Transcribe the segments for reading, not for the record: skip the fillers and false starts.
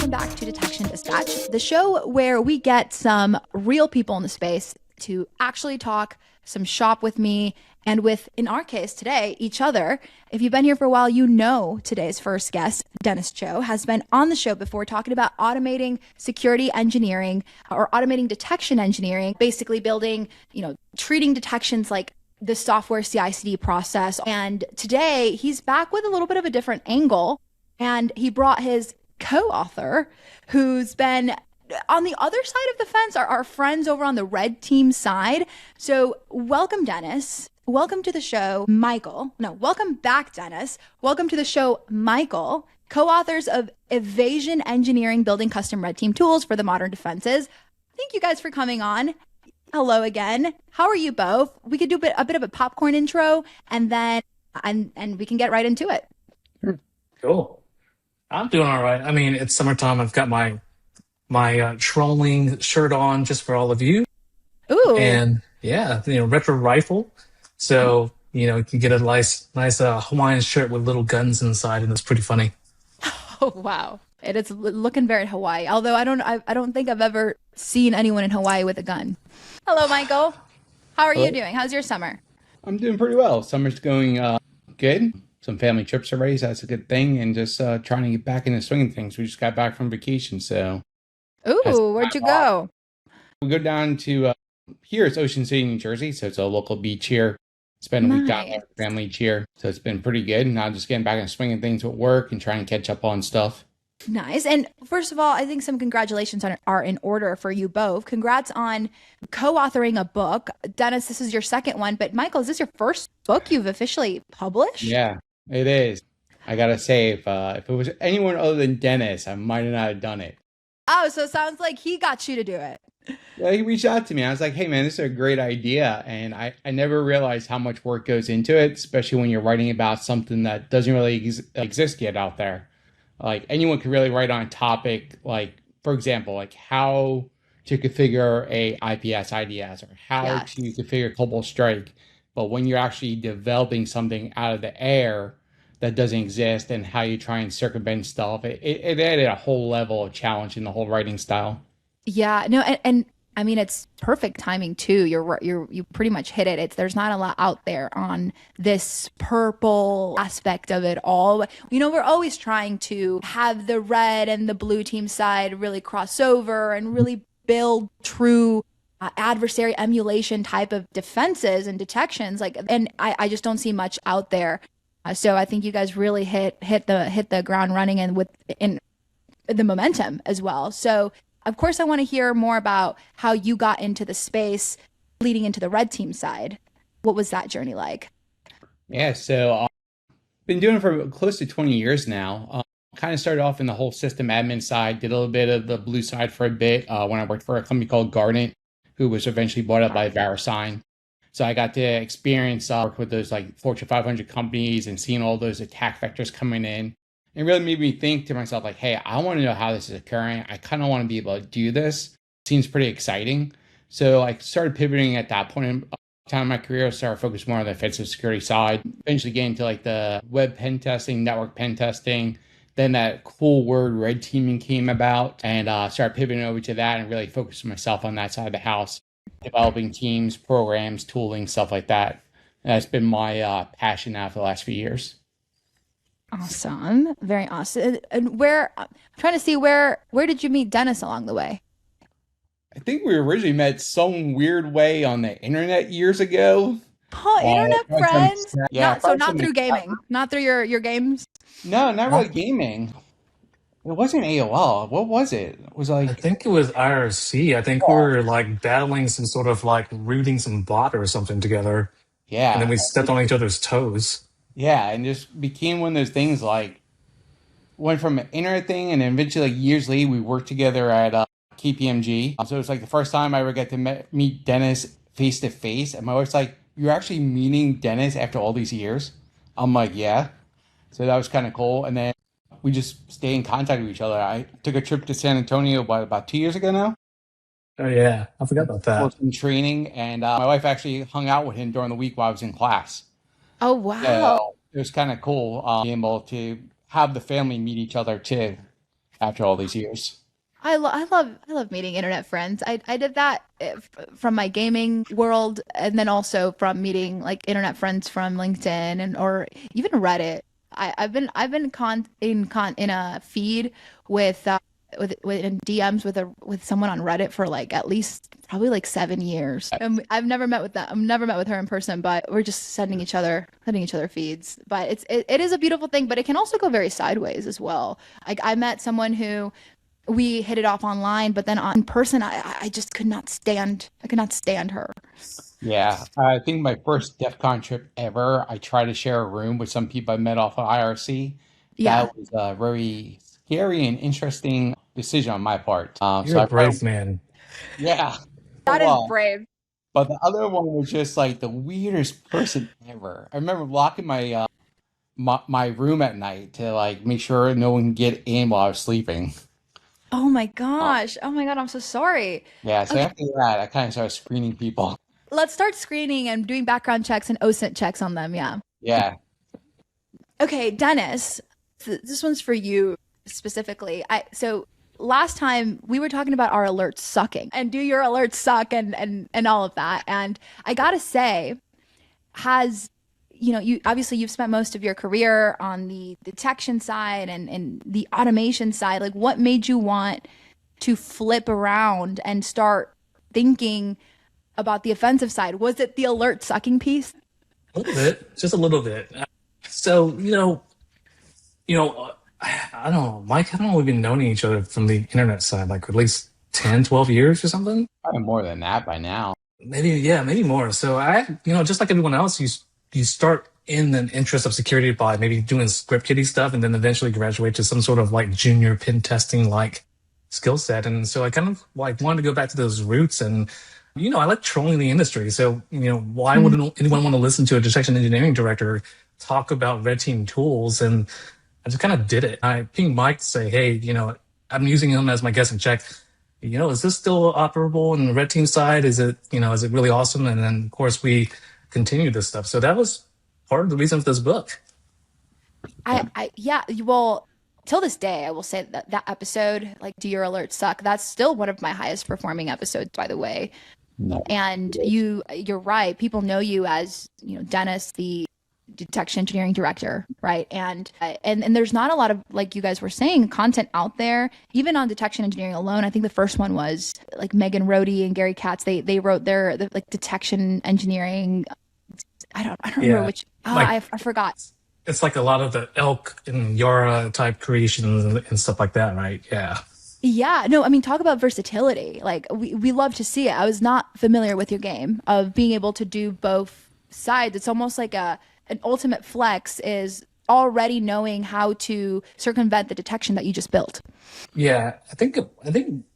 welcome back to Detection Dispatch, the show where we get some real people in the space to actually talk, some shop with me, and with, in our case today, each other. If you've been here for a while, you know today's first guest, Dennis Chow, has been on the show before talking about automating security engineering or automating detection engineering, basically building, treating detections like the software CI/CD process. And today he's back with a little bit of a different angle, and he brought his co-author who's been on the other side of the fence, our friends over on the red team side. So welcome, Dennis. Welcome to the show, Michael. No, welcome back, Dennis. Welcome to the show, Michael, co-authors of Evasion Engineering, Building Custom Red Team Tools for the Modern Defenses. Thank you guys for coming on. Hello again. How are you both? We could do a bit of a popcorn intro, and then and we can get right into it. Cool. I'm doing all right. I mean, it's summertime. I've got my trolling shirt on just for all of you. Ooh. And yeah, retro rifle. So, you can get a nice Hawaiian shirt with little guns inside, and it's pretty funny. Oh, wow. It is looking very Hawaii. Although I don't think I've ever seen anyone in Hawaii with a gun. Hello, Michael. How are you doing? How's your summer? I'm doing pretty well. Summer's going good. Some family trips already, so that's a good thing. And just trying to get back into swinging things. We just got back from vacation, so. Ooh, where'd you go? We go down to, here it's Ocean City, New Jersey, so it's a local beach here. Spend a week down there with family each year, so it's been pretty good. Now just getting back into swinging things with work and trying to catch up on stuff. Nice. And first of all, I think some congratulations are in order for you both. Congrats on co-authoring a book. Dennis, this is your second one, but Michael, is this your first book you've officially published? Yeah, it is. I gotta say, if it was anyone other than Dennis, I might not have done it. Oh, so it sounds like he got you to do it. Yeah, he reached out to me. I was like, hey, man, this is a great idea. And I never realized how much work goes into it, especially when you're writing about something that doesn't really exist yet out there. Like anyone could really write on a topic, like, for example, like how to configure a IPS IDS or how to configure Cobalt Strike. But when you're actually developing something out of the air that doesn't exist and how you try and circumvent stuff, it added a whole level of challenge in the whole writing style. Yeah, no, and I mean, it's perfect timing too. You pretty much hit it. There's not a lot out there on this purple aspect of it all. We're always trying to have the red and the blue team side really cross over and really build true adversary emulation type of defenses and detections. And I just don't see much out there. So I think you guys really hit the ground running and in the momentum as well. So of course I want to hear more about how you got into the space leading into the red team side. What was that journey like? Yeah, so I've been doing it for close to 20 years now. Kind of started off in the whole system admin side, did a little bit of the blue side for a bit when I worked for a company called Garnet, who was eventually bought up by VeriSign. So I got to experience work with those like Fortune 500 companies and seeing all those attack vectors coming in. It really made me think to myself, like, hey, I want to know how this is occurring. I kind of want to be able to do this. Seems pretty exciting. So I started pivoting at that point in time in my career. I started focusing more on the offensive security side, eventually getting to like the web pen testing, network pen testing. Then that cool word red teaming came about, and started pivoting over to that and really focusing myself on that side of the house, developing teams, programs, tooling, stuff like that. And that's been my passion now for the last few years. Awesome. Very awesome. And I'm trying to see where did you meet Dennis along the way? I think we originally met some weird way on the internet years ago. Oh, internet friends? Yeah. So not through gaming, not through your games? No, not really gaming. It wasn't AOL. What was it? It was I like, think it was IRC. I think we were like battling some sort of like rooting some bot or something together. And then yeah, we stepped on each other's toes. yeah, and just became one of those things like went from an internet thing, and then eventually, like years later, we worked together at KPMG. So it was like the first time I ever got to meet Dennis face to face, and my wife's like, "You're actually meeting Dennis after all these years?" I'm like, "Yeah." So that was kind of cool, and then we just stay in contact with each other. I took a trip to San Antonio about 2 years ago now. Oh yeah, I forgot about For that. some training, and my wife actually hung out with him during the week while I was in class. Oh, wow. So it was kind of cool being able to have the family meet each other too. after all these years. I love meeting internet friends. I did that from my gaming world, and then also from meeting like internet friends from LinkedIn and or even Reddit. I've been in a feed with with in DMs with someone on Reddit for like at least probably like 7 years. And I've never met with that. I've never met with her in person, but we're just sending each other feeds. But it is a beautiful thing, but it can also go very sideways as well. Like I met someone who we hit it off online, but then on person, I just could not stand. I could not stand her. Yeah, I think my first DEF CON trip ever, I tried to share a room with some people I met off of IRC. Yeah, That was a very scary and interesting decision on my part. You're So a I probably, brave man. yeah, for a that is while. brave. But the other one was just like the weirdest person ever. I remember locking my room at night to like make sure no one can get in while I was sleeping. Oh my Uh, gosh. Oh my God, I'm so sorry. yeah, so Okay, after that, I kind of started screening people. let's start screening and doing background checks and OSINT checks on them. Yeah. Yeah, Okay, Dennis, this one's for you specifically. I so last time we were talking about our alerts sucking and do your alerts suck and all of that. And I gotta say, has you obviously you've spent most of your career on the detection side and the automation side. Like what made you want to flip around and start thinking about the offensive side? Was it the alert sucking piece? A little bit, just a little bit. So, you know, uh, I don't know, Mike, I don't know, we've been knowing each other from the internet side, like at least 10, 12 years or something. probably more than that by now. Maybe, yeah, maybe more. So just like everyone else, you start in the interest of security by maybe doing script kiddie stuff and then eventually graduate to some sort of like junior pen testing like skill set. And so I kind of like wanted to go back to those roots and I like trolling the industry. So, why Mm. wouldn't anyone want to listen to a detection engineering director talk about red team tools? And I just kind of did it. I pinged Mike to say, hey, I'm using him as my guest and check. Is this still operable on the red team side? Is it really awesome? And then of course we continue this stuff. So that was part of the reason for this book. Yeah. Yeah, well, till this day, I will say that that episode, like, do your alerts suck? That's still one of my highest performing episodes, by the way. No. And you're right. People know you as, Dennis, the detection engineering director, right? And there's not a lot of, like you guys were saying, content out there, even on detection engineering alone. I think the first one was like Megan Rohde and Gary Katz. They wrote their like detection engineering. I don't remember Yeah. which. Like I forgot. it's like a lot of the elk and Yara type creations and stuff like that, right? Yeah. Yeah, no, I mean, talk about versatility. Like, we love to see it. I was not familiar with your game of being able to do both sides. It's almost like an ultimate flex is already knowing how to circumvent the detection that you just built. Yeah, I think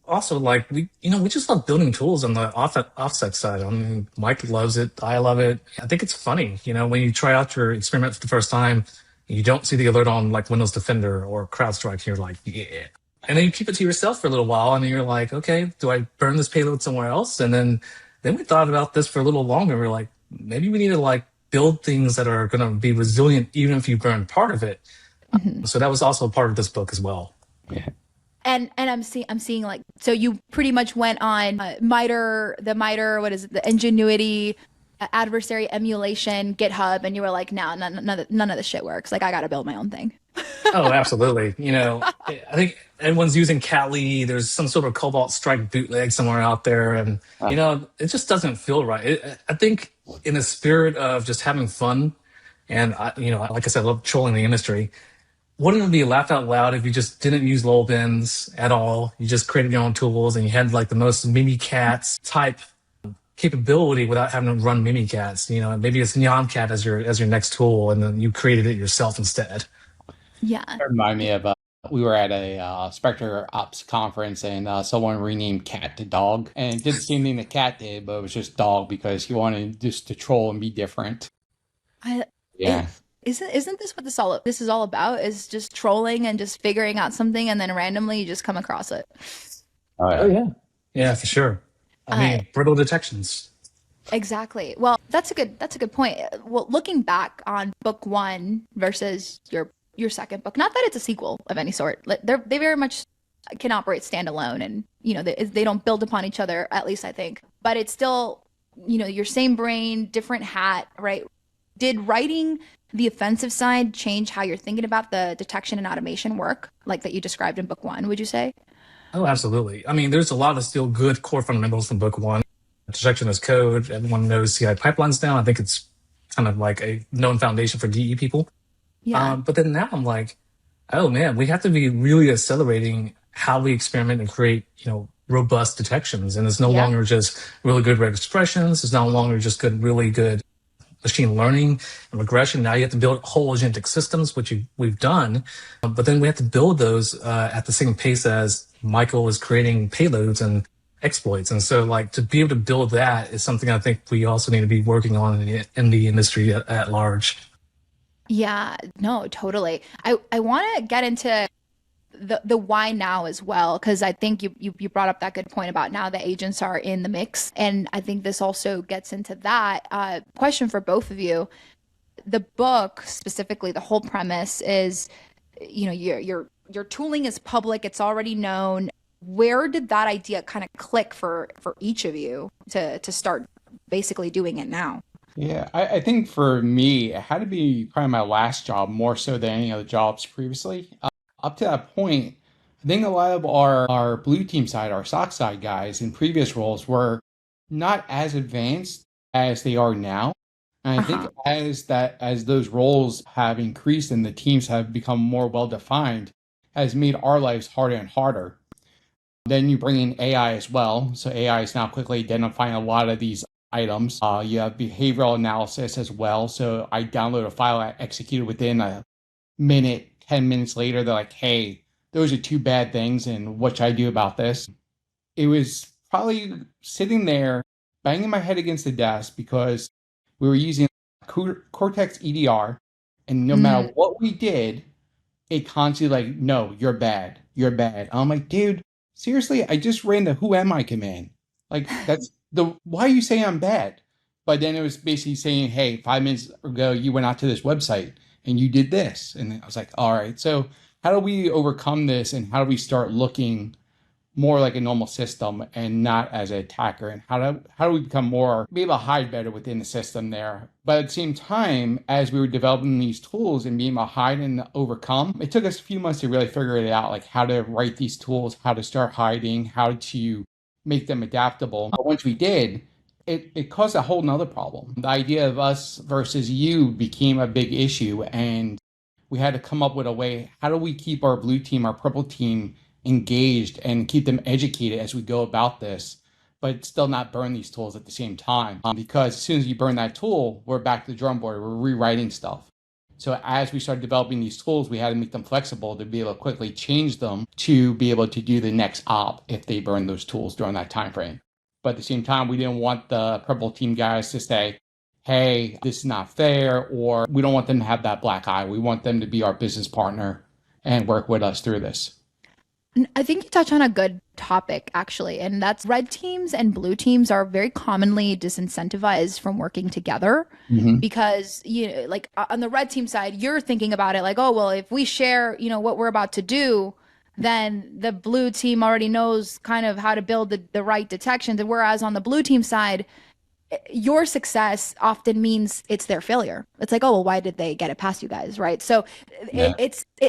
also like we just love building tools on the offset side. I mean, Mike loves it. I love it. I think it's funny, when you try out your experiment for the first time, you don't see the alert on like Windows Defender or CrowdStrike, and you're like, yeah. And then you keep it to yourself for a little while, and then you're like, okay, do I burn this payload somewhere else? And then we thought about this for a little longer. We're like, maybe we need to like build things that are going to be resilient even if you burn part of it. Mhm. So that was also part of this book as well. Yeah. And I'm seeing like, so you pretty much went on MITRE, what is it, the Ingenuity, adversary emulation, GitHub, and you were like, no, none of this shit works. Like, I got to build my own thing. Oh, absolutely. I think everyone's using Kali. There's some sort of Cobalt Strike bootleg somewhere out there, and it just doesn't feel right. I think in the spirit of just having fun, and like I said, I love trolling the industry. Wouldn't it be laugh out loud if you just didn't use lol bins at all? You just created your own tools and you had like the most Mimikatz type capability without having to run Mimikatz. Maybe it's Nyamcat as your next tool, and then you created it yourself instead. Yeah. That remind me of we were at a Spectre Ops conference and someone renamed cat to dog and it did the same thing that cat did, but it was just dog because he wanted just to troll and be different. I, it, Yeah. isn't this what this is all about? Is just trolling and just figuring out something and then randomly you just come across it. Oh Oh yeah. yeah, yeah, for sure. I Uh, mean, brittle detections. exactly. Well, that's a good point. Well, looking back on book one versus your second book, not that it's a sequel of any sort. They very much can operate standalone, and they don't build upon each other, at least I think. But it's still, your same brain, different hat, right? Did writing the offensive side change how you're thinking about the detection and automation work, like that you described in book one, would you say? Oh, absolutely. I mean, there's a lot of still good core fundamentals from book one. Detection as code. Everyone knows CI pipelines now. I think it's kind of like a known foundation for DE people. Yeah. But then now I'm like, oh man, we have to be really accelerating how we experiment and create, robust detections. And it's no Yeah. longer just really good red expressions. It's no longer just really good machine learning and regression. Now you have to build whole agentic systems, which we've done, but then we have to build those at the same pace as Michael is creating payloads and exploits. And so, like, to be able to build that is something I think we also need to be working on in the industry at large. Yeah, no, totally. I want to get into the why now as well, because I think you brought up that good point about now the agents are in the mix, and I think this also gets into that question for both of you. The book specifically, the whole premise is, your tooling is public, it's already known. Where did that idea kind of click for each of you to start basically doing it now? Yeah, I think for me, it had to be probably my last job more so than any other jobs previously. Up to that point, I think a lot of our blue team side, our sock side guys in previous roles were not as advanced as they are now. And I think Uh-huh. as those roles have increased and the teams have become more well defined, has made our lives harder and harder. Then you bring in AI as well. So AI is now quickly identifying a lot of these items. You have behavioral analysis as well. So I download a file, I execute it within a minute, 10 minutes later, they're like, hey, those are two bad things. And what should I do about this? It was probably sitting there, banging my head against the desk because we were using Cortex EDR. And no matter Mm, what we did, it constantly like, no, you're bad. You're bad. I'm like, dude, seriously, I just ran the who am I command. Like that's the why are you saying I'm bad? But then it was basically saying, hey, 5 minutes ago you went out to this website and you did this. And I was like, all right, so how do we overcome this and how do we start looking more like a normal system and not as an attacker, and how do we become more be able to hide better within the system there. But at the same time, as we were developing these tools and being able to hide and overcome, it took us a few months to really figure it out, like how to write these tools, how to start hiding, how to make them adaptable. But once we did, it caused a whole nother problem. The idea of us versus you became a big issue, and we had to come up with a way, how do we keep our blue team, our purple team engaged and keep them educated as we go about this, but still not burn these tools at the same time. Because as soon as you burn that tool, we're back to the drum board, we're rewriting stuff. So as we started developing these tools, we had to make them flexible to be able to quickly change them to be able to do the next op if they burn those tools during that time frame. But at the same time, we didn't want the purple team guys to say, hey, this is not fair, or we don't want them to have that black eye. We want them to be our business partner and work with us through this. I think you touch on a good topic, actually, and that's red teams and blue teams are very commonly disincentivized from working together Mhm. because, like on the red team side, you're thinking about it like, oh, well, if we share, what we're about to do, then the blue team already knows kind of how to build the right detections. And whereas on the blue team side, your success often means it's their failure. It's like, oh, well, why did they get it past you guys, right? So Yeah.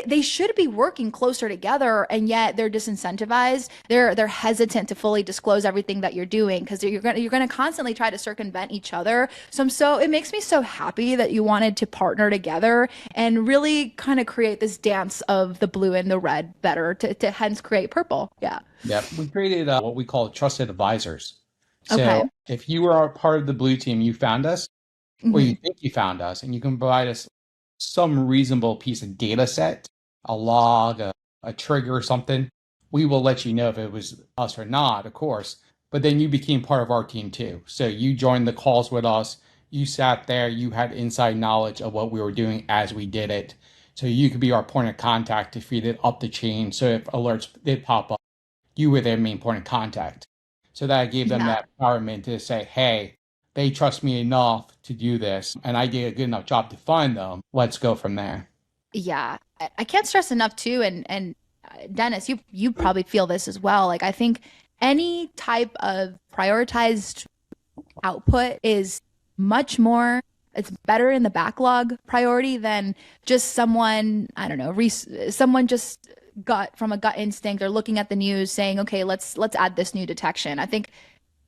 they should be working closer together, and yet they're disincentivized. They're hesitant to fully disclose everything that you're doing because you're gonna constantly try to circumvent each other. So it makes me so happy that you wanted to partner together and really kind of create this dance of the blue and the red better to hence create purple. Yeah. Yep. We created what we call trusted advisors. Okay. So if you are a part of the blue team, you found us, or you Hmm. think you found us, and you can provide us some reasonable piece of data set, a log, a trigger or something, we will let you know if it was us or not, of course. But then you became part of our team too. So you joined the calls with us. You sat there, you had inside knowledge of what we were doing as we did it. So you could be our point of contact to feed it up the chain. So if alerts did pop up, you were their main point of contact. So that gave them Yeah. that empowerment to say, hey, they trust me enough to do this, and I did a good enough job to find them. Let's go from there. Yeah, I can't stress enough too, and Dennis, you probably feel this as well. Like I think any type of prioritized output is much more, it's better in the backlog priority than just someone, I don't know, someone just gut from a gut instinct or looking at the news saying, okay, let's add this new detection. I think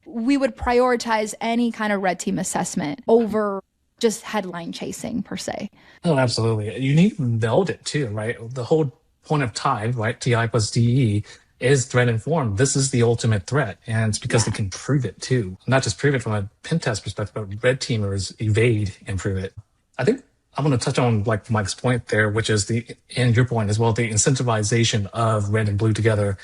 we would prioritize any kind of red team assessment over just headline chasing per se. Oh, absolutely. You need to meld it too, right? The whole point of TIE, right? TI plus DE is threat informed. This is the ultimate threat. And it's because they can prove it too. Not just prove it from a pen test perspective, but red teamers evade and prove it. I think I'm going to touch on like Mike's point there, which is and your point as well, the incentivization of red and blue together.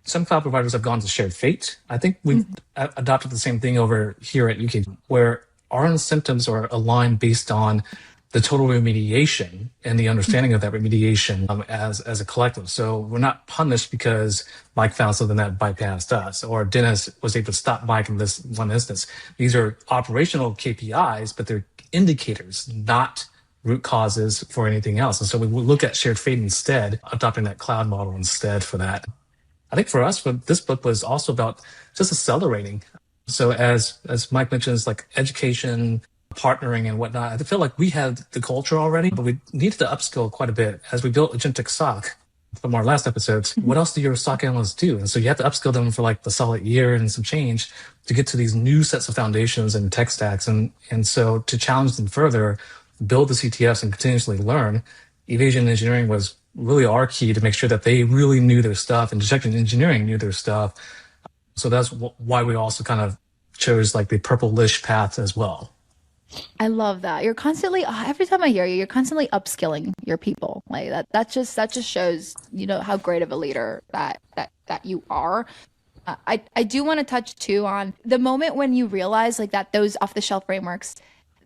Some cloud providers have gone to shared fate. I think we've adopted the same thing over here at UK, where our incentives are aligned based on the total remediation and the understanding of that remediation as a collective. So we're not punished because Mike found something that bypassed us, or Dennis was able to stop Mike in this one instance. These are operational KPIs, but they're indicators, not root causes for anything else. And so we will look at shared fate instead, adopting that cloud model instead for that. I think for us, this book was also about just accelerating. So as Mike mentions, like education, partnering and whatnot, I feel like we had the culture already, but we needed to upskill quite a bit. As we built agentic SOC from our last episodes, what else do your SOC analysts do? And so you have to upskill them for like the solid year and some change to get to these new sets of foundations and tech stacks. And so to challenge them further, build the CTFs and continuously learn, Evasion Engineering was really our key to make sure that they really knew their stuff and detection engineering knew their stuff. So that's why we also kind of chose like the purple-ish path as well. I love that. You're constantly, every time I hear you, you're constantly upskilling your people. Like that just shows, how great of a leader that you are. I do want to touch too on the moment when you realize like that those off-the-shelf frameworks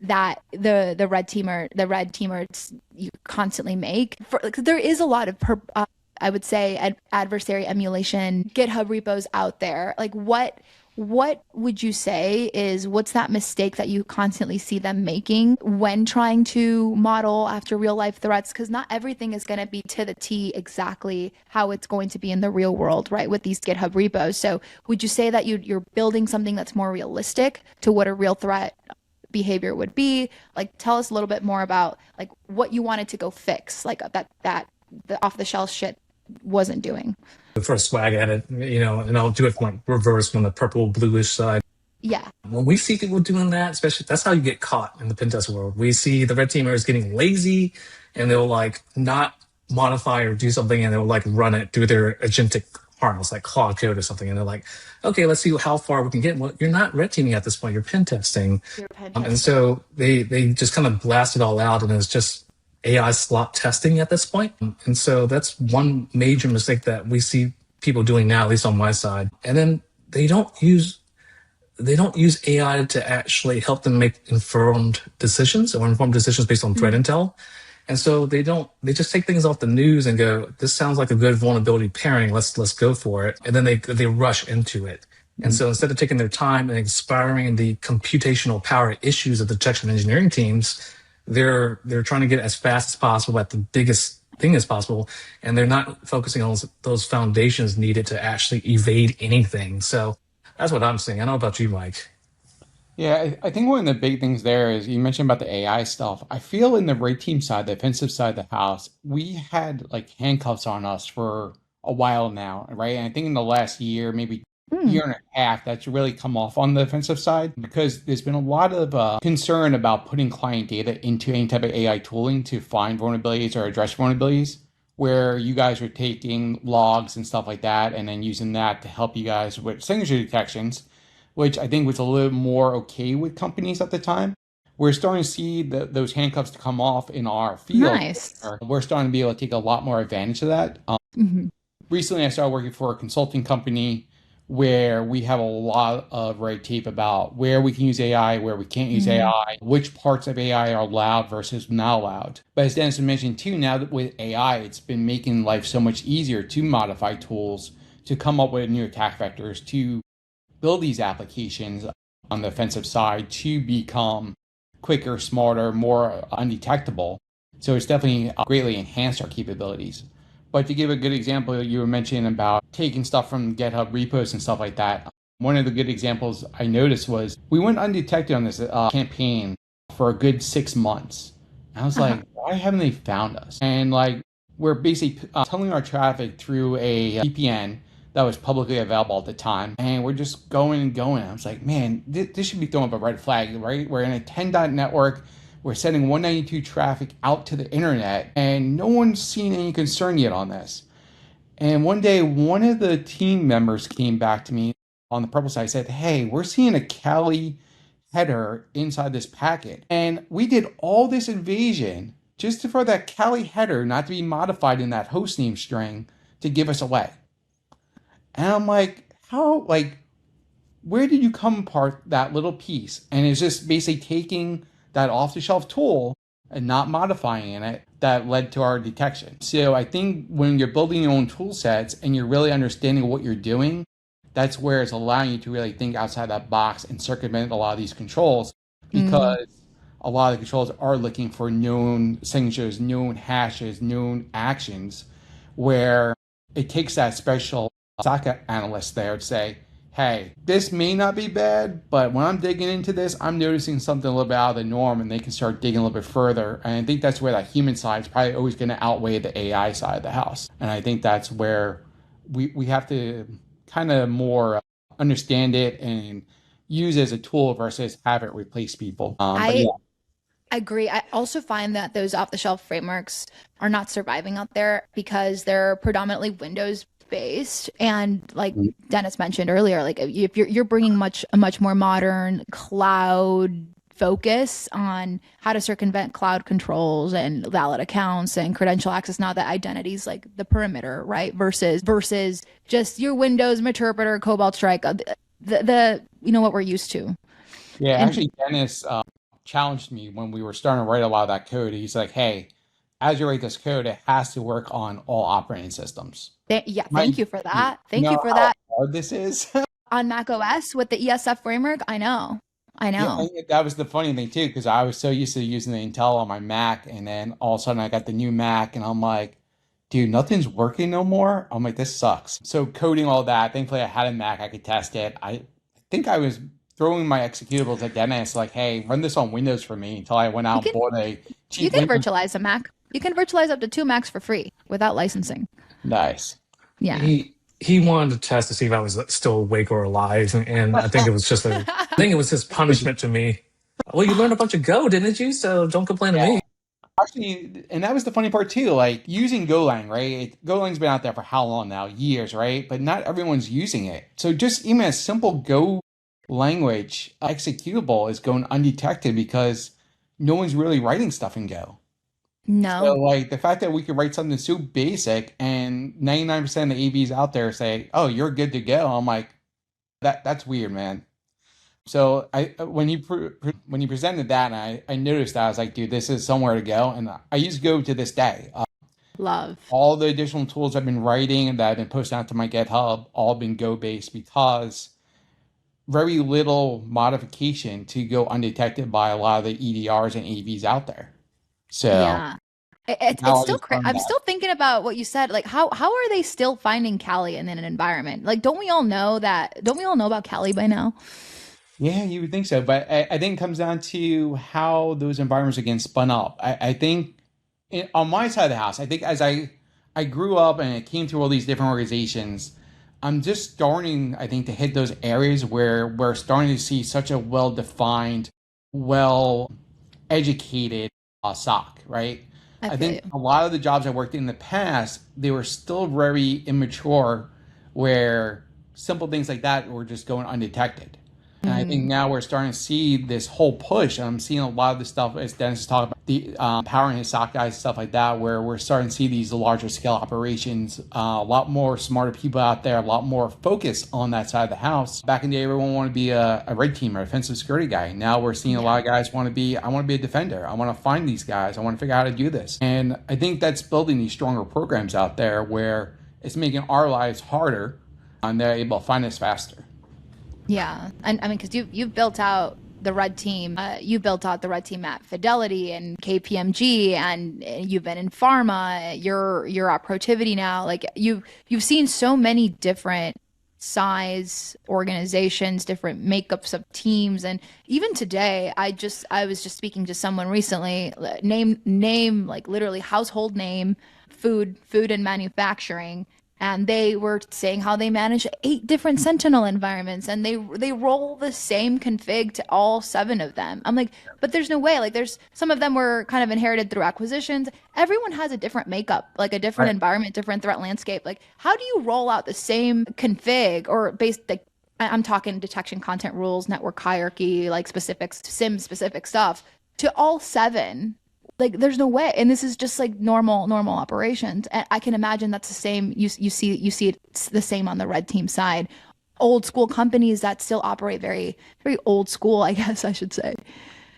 that the red teamers you constantly make there is a lot of I would say adversary emulation GitHub repos out there. Like what would you say is what's that mistake that you constantly see them making when trying to model after real life threats? Because not everything is going to be to the T exactly how it's going to be in the real world, right? With these GitHub repos. So would you say that you're building something that's more realistic to what a real threat behavior would be? Like tell us a little bit more about like what you wanted to go fix, like that the off the shelf shit wasn't doing. The first swag at it, and I'll do it from like reverse from the purple bluish side. Yeah. When we see people doing that, especially that's how you get caught in the pen test world. We see the red teamers getting lazy and they'll like not modify or do something and they'll like run it through their agentic harness, like Claude Code or something. And they're like, okay, let's see how far we can get. Well, you're not red teaming at this point. You're pen testing. And so they just kind of blast it all out and it's just AI slop testing at this point. And so that's one major mistake that we see people doing now, at least on my side. And then they don't use AI to actually help them make informed decisions based on threat intel. And so they just take things off the news and go, this sounds like a good vulnerability pairing. Let's go for it. And then they rush into it. And so instead of taking their time and expiring the computational power issues of the detection engineering teams, they're trying to get as fast as possible at the biggest thing as possible. And they're not focusing on those foundations needed to actually evade anything. So that's what I'm saying. I don't know about you, Mike. Yeah, I think one of the big things there is you mentioned about the AI stuff. I feel in the red team side, the offensive side of the house, we had like handcuffs on us for a while now, right? And I think in the last year, maybe year and a half, that's really come off on the offensive side because there's been a lot of concern about putting client data into any type of AI tooling to find vulnerabilities or address vulnerabilities, where you guys are taking logs and stuff like that and then using that to help you guys with signature detections, which I think was a little more okay with companies at the time. We're starting to see those handcuffs to come off in our field. Nice. We're starting to be able to take a lot more advantage of that. Recently, I started working for a consulting company where we have a lot of red tape about where we can use AI, where we can't use AI, which parts of AI are allowed versus not allowed. But as Dennis mentioned too, now that with AI, it's been making life so much easier to modify tools, to come up with new attack vectors, to build these applications on the offensive side to become quicker, smarter, more undetectable. So it's definitely greatly enhanced our capabilities. But to give a good example, you were mentioning about taking stuff from GitHub repos and stuff like that. One of the good examples I noticed was we went undetected on this campaign for a good 6 months. And I was Uh-huh. like, why haven't they found us? And like, we're basically tunneling our traffic through a VPN that was publicly available at the time. And we're just going and going. I was like, man, this should be throwing up a red flag, right? We're in a 10 dot network. We're sending 192 traffic out to the internet, and no one's seen any concern yet on this. And one day, one of the team members came back to me on the purple side, said, hey, we're seeing a Kali header inside this packet. And we did all this invasion just for that Kali header not to be modified in that hostname string to give us away. And I'm like, how, like, where did you come apart that little piece? And it's just basically taking that off the shelf tool and not modifying it that led to our detection. So I think when you're building your own tool sets and you're really understanding what you're doing, that's where it's allowing you to really think outside that box and circumvent a lot of these controls, Mm. because a lot of the controls are looking for known signatures, known hashes, known actions, where it takes that special SOC analyst there to say, hey, this may not be bad, but when I'm digging into this, I'm noticing something a little bit out of the norm, and they can start digging a little bit further. And I think that's where that human side is probably always going to outweigh the AI side of the house. And I think that's where we have to kind of more understand it and use it as a tool versus have it replace people. But I yeah. agree. I also find that those off the shelf frameworks are not surviving out there because they're predominantly Windows based. And like Dennis mentioned earlier, like if you're bringing a much more modern cloud focus on how to circumvent cloud controls and valid accounts and credential access, now that identity's like the perimeter, right? Versus just your Windows interpreter, Cobalt Strike, the you know what we're used to. Yeah, And actually, Dennis challenged me when we were starting to write a lot of that code. He's like, hey, as you write this code, it has to work on all operating systems. yeah, Right? thank you for You that. Thank you know for how that. hard this is? On Mac OS with the ESF framework, I know. I Yeah, know. that was the funny thing too, because I was so used to using the Intel on my Mac, and then all of a sudden I got the new Mac, and I'm like, dude, nothing's working no more. I'm like, this sucks. So coding all that, thankfully I had a Mac, I could test it. I think I was throwing my executables at Dennis, like, hey, run this on Windows for me, until I went You out and can bought a you cheap can Windows. virtualize a Mac. You can virtualize up to 2 Macs for free without licensing. Nice. Yeah. He wanted to test to see if I was still awake or alive, and I think it was just I think it was his punishment to me. Well, you learned a bunch of Go, didn't you? So don't complain to Yeah. me. Actually, and that was the funny part too, like using Golang, right? Golang's been out there for how long now? Years, right? But not everyone's using it. So just even a simple Go language executable is going undetected because no one's really writing stuff in Go. So No. like the fact that we could write something so basic and 99% of the AVs out there say, "Oh, you're good to go." I'm like, that's weird, man. So I when he presented that, and I noticed that, I was like, dude, this is somewhere to go, and I use Go to this day. Love. All the additional tools I've been writing and that I've been posting out to my GitHub all been Go based, because very little modification to go undetected by a lot of the EDRs and AVs out there. So Yeah. It's now I still just learned I'm that. still thinking about what you said. Like how are they still finding Kali in an environment? Like don't we all know that? Don't we all know about Kali by now? Yeah, you would think so, but I think it comes down to how those environments are getting spun up. I think on my side of the house, I think as I grew up and I came through all these different organizations, I'm just starting, I think, to hit those areas where we're starting to see such a well-defined, well-educated SOC, right? I I feel think you. a lot of the jobs I worked in the past, they were still very immature, where simple things like that were just going undetected. And I think Mm, now we're starting to see this whole push. I'm seeing a lot of the stuff, as Dennis is talking about, the powering his SOC guys, stuff like that, where we're starting to see these larger scale operations, a lot more smarter people out there, a lot more focus on that side of the house. Back in the day, everyone wanted to be a red teamer, a defensive security guy. Now we're seeing a yeah. lot of guys I want to be a defender. I want to find these guys. I want to figure out how to do this. And I think that's building these stronger programs out there where it's making our lives harder and they're able to find us faster. Yeah. And I mean cuz you've built out the red team. You built out the red team at Fidelity and KPMG, and you've been in pharma. You're at Protivity now. Like you've seen so many different size organizations, different makeups of teams. And even today, I was just speaking to someone recently, name like literally household name, food and manufacturing. And they were saying how they manage 8 different Sentinel environments, and they roll the same config to all 7 of them. I'm like, but there's no way. Like, there's some of them were kind of inherited through acquisitions. Everyone has a different makeup, like a different environment, different threat landscape. Like, how do you roll out the same config or based like I'm talking detection, content rules, network hierarchy, like specific SIM specific stuff to all 7? Like there's no way, and this is just like normal operations. And I can imagine that's the same. You see it's the same on the red team side. Old school companies that still operate very old school, I guess I should say.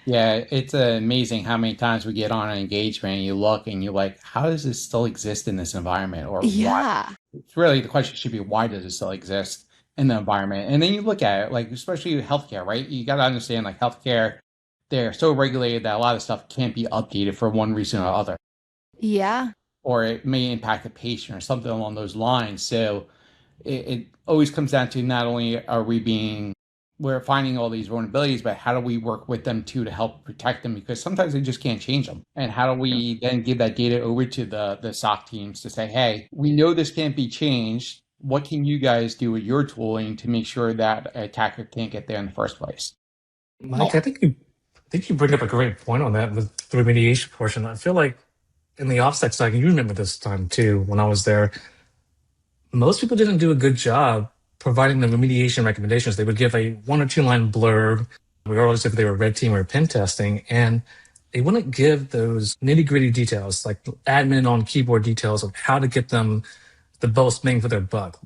Yeah, it's amazing how many times we get on an engagement and you look and you're like, how does this still exist in this environment? Or why? Yeah. It's really the question should be, why does it still exist in the environment? And then you look at it, like, especially healthcare, right? You got to understand, like, healthcare, they're so regulated that a lot of stuff can't be updated for one reason or other. Yeah. Or it may impact a patient or something along those lines. So it always comes down to not only we're finding all these vulnerabilities, but how do we work with them too to help protect them? Because sometimes they just can't change them. And how do we then give that data over to the SOC teams to say, hey, we know this can't be changed. What can you guys do with your tooling to make sure that an attacker can't get there in the first place? Mike, I think you bring up a great point on that with the remediation portion. I feel like in the OffSec side, you remember this time too when I was there, most people didn't do a good job providing the remediation recommendations. They would give a 1 or 2 line blurb, regardless if they were red team or pen testing, and they wouldn't give those nitty gritty details, like admin on keyboard details of how to get them the most bang for their buck.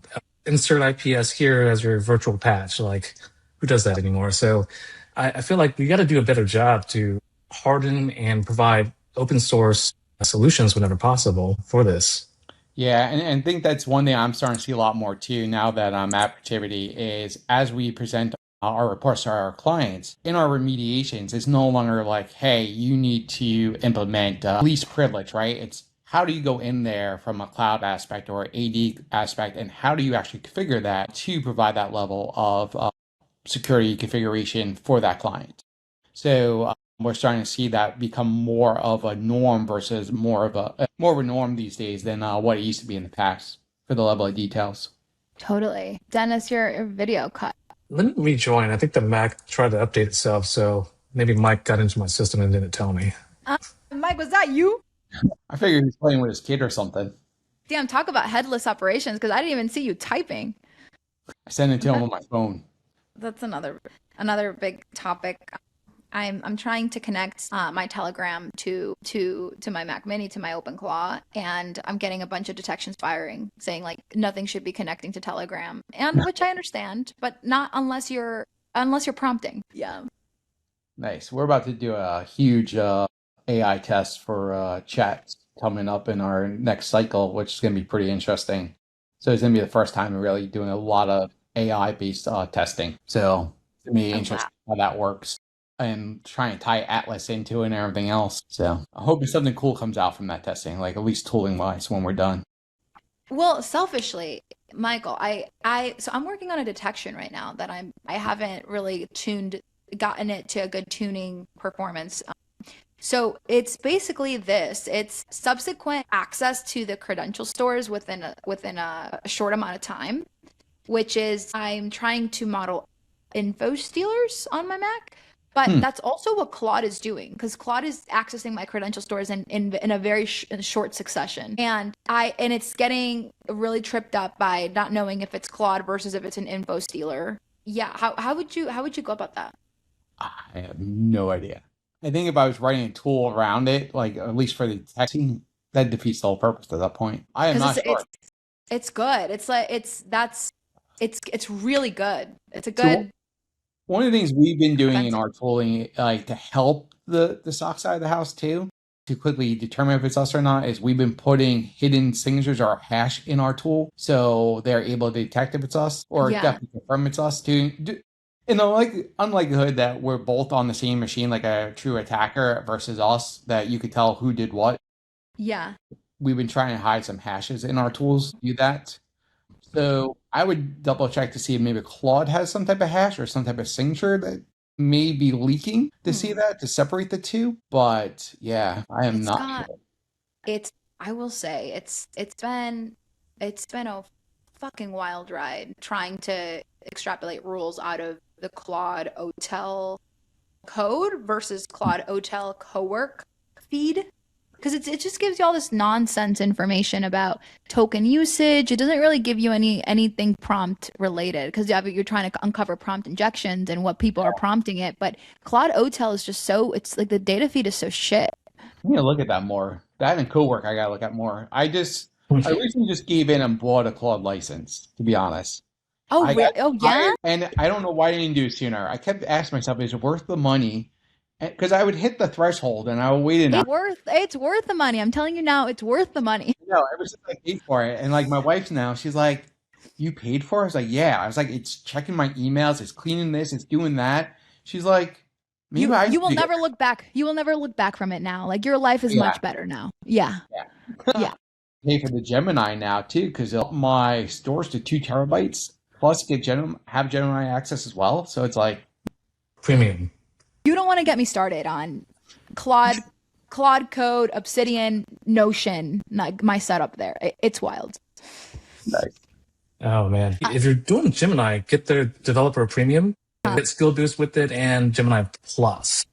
Insert IPS here as your virtual patch. Like, who does that anymore? So I feel like we got to do a better job to harden and provide open source solutions whenever possible for this. Yeah, and I think that's one thing I'm starting to see a lot more too now that I'm at Protivity is as we present our reports to our clients in our remediations, it's no longer like, hey, you need to implement least privilege, right? It's how do you go in there from a cloud aspect or AD aspect, and how do you actually configure that to provide that level of security configuration for that client? So we're starting to see that become more of a norm versus more of a norm these days than what it used to be in the past for the level of details. Totally. Dennis, your video cut. Let me rejoin. I think the Mac tried to update itself, so maybe Mike got into my system and didn't tell me. Mike, was that you? I figured he was playing with his kid or something. Damn, talk about headless operations, because I didn't even see you typing. I sent it to him on my phone. That's another big topic. I'm trying to connect my Telegram to my Mac Mini, to my OpenClaw, and I'm getting a bunch of detections firing saying like nothing should be connecting to Telegram, and which I understand, but not unless you're prompting. Yeah. Nice. We're about to do a huge AI test for chat coming up in our next cycle, which is going to be pretty interesting. So it's going to be the first time we're really doing a lot of AI-based testing. So it's going to be interesting how that works and try and tie Atlas into it and everything else. So I hope something cool comes out from that testing, like at least tooling-wise when we're done. Well, selfishly, Michael, so I'm working on a detection right now that I haven't really gotten it to a good tuning performance. So it's basically this. It's subsequent access to the credential stores within a short amount of time, which is I'm trying to model info stealers on my Mac. But that's also what Claude is doing, because Claude is accessing my credential stores in a very short succession, and it's getting really tripped up by not knowing if it's Claude versus if it's an info stealer. Yeah, how would you go about that? I have no idea. I think if I was writing a tool around it, like at least for the testing, that defeats the whole purpose at that point. I am not sure. It's good. It's really good. It's a good. So, one of the things we've been doing in our tooling, like to help the SOC side of the house too, to quickly determine if it's us or not, is we've been putting hidden signatures or hash in our tool, so they're able to detect if it's us or definitely confirm it's us. And in the unlikelihood that we're both on the same machine, like a true attacker versus us, that you could tell who did what. Yeah. We've been trying to hide some hashes in our tools to do that. So I would double check to see if maybe Claude has some type of hash or some type of signature that may be leaking to see that, to separate the two. But yeah, I am It's not got sure. it's I will say it's been a fucking wild ride trying to extrapolate rules out of the Claude Hotel code versus Claude Hotel cowork feed. Because it just gives you all this nonsense information about token usage. It doesn't really give you anything prompt related because you're trying to uncover prompt injections and what people are prompting it. But Claude Hotel is just so it's like the data feed is so shit. I need to look at that more. That and cowork, I gotta look at more. I recently just gave in and bought a Claude license, to be honest. Oh, I got oh yeah. tired, and I don't know why I didn't do it sooner. I kept asking myself, is it worth the money? Because I would hit the threshold and I would wait an hour. It's worth the money. I'm telling you now, it's worth the money. No, ever since I paid for it, and like my wife now, she's like, "You paid for it?" I was like, "Yeah." I was like, "It's checking my emails, it's cleaning this, it's doing that." She's like, "Maybe You I you should will get never look back. You will never look back from it now. Like your life is yeah, much better now. Yeah. yeah." Yeah. Pay for the Gemini now too, because my storage to 2 terabytes plus get have Gemini access as well. So it's like, Premium. You don't want to get me started on Claude, Claude Code, Obsidian, Notion, like my setup there. It's wild. nice. Oh man. If you're doing Gemini, get their developer premium, get skill boost with it and Gemini Plus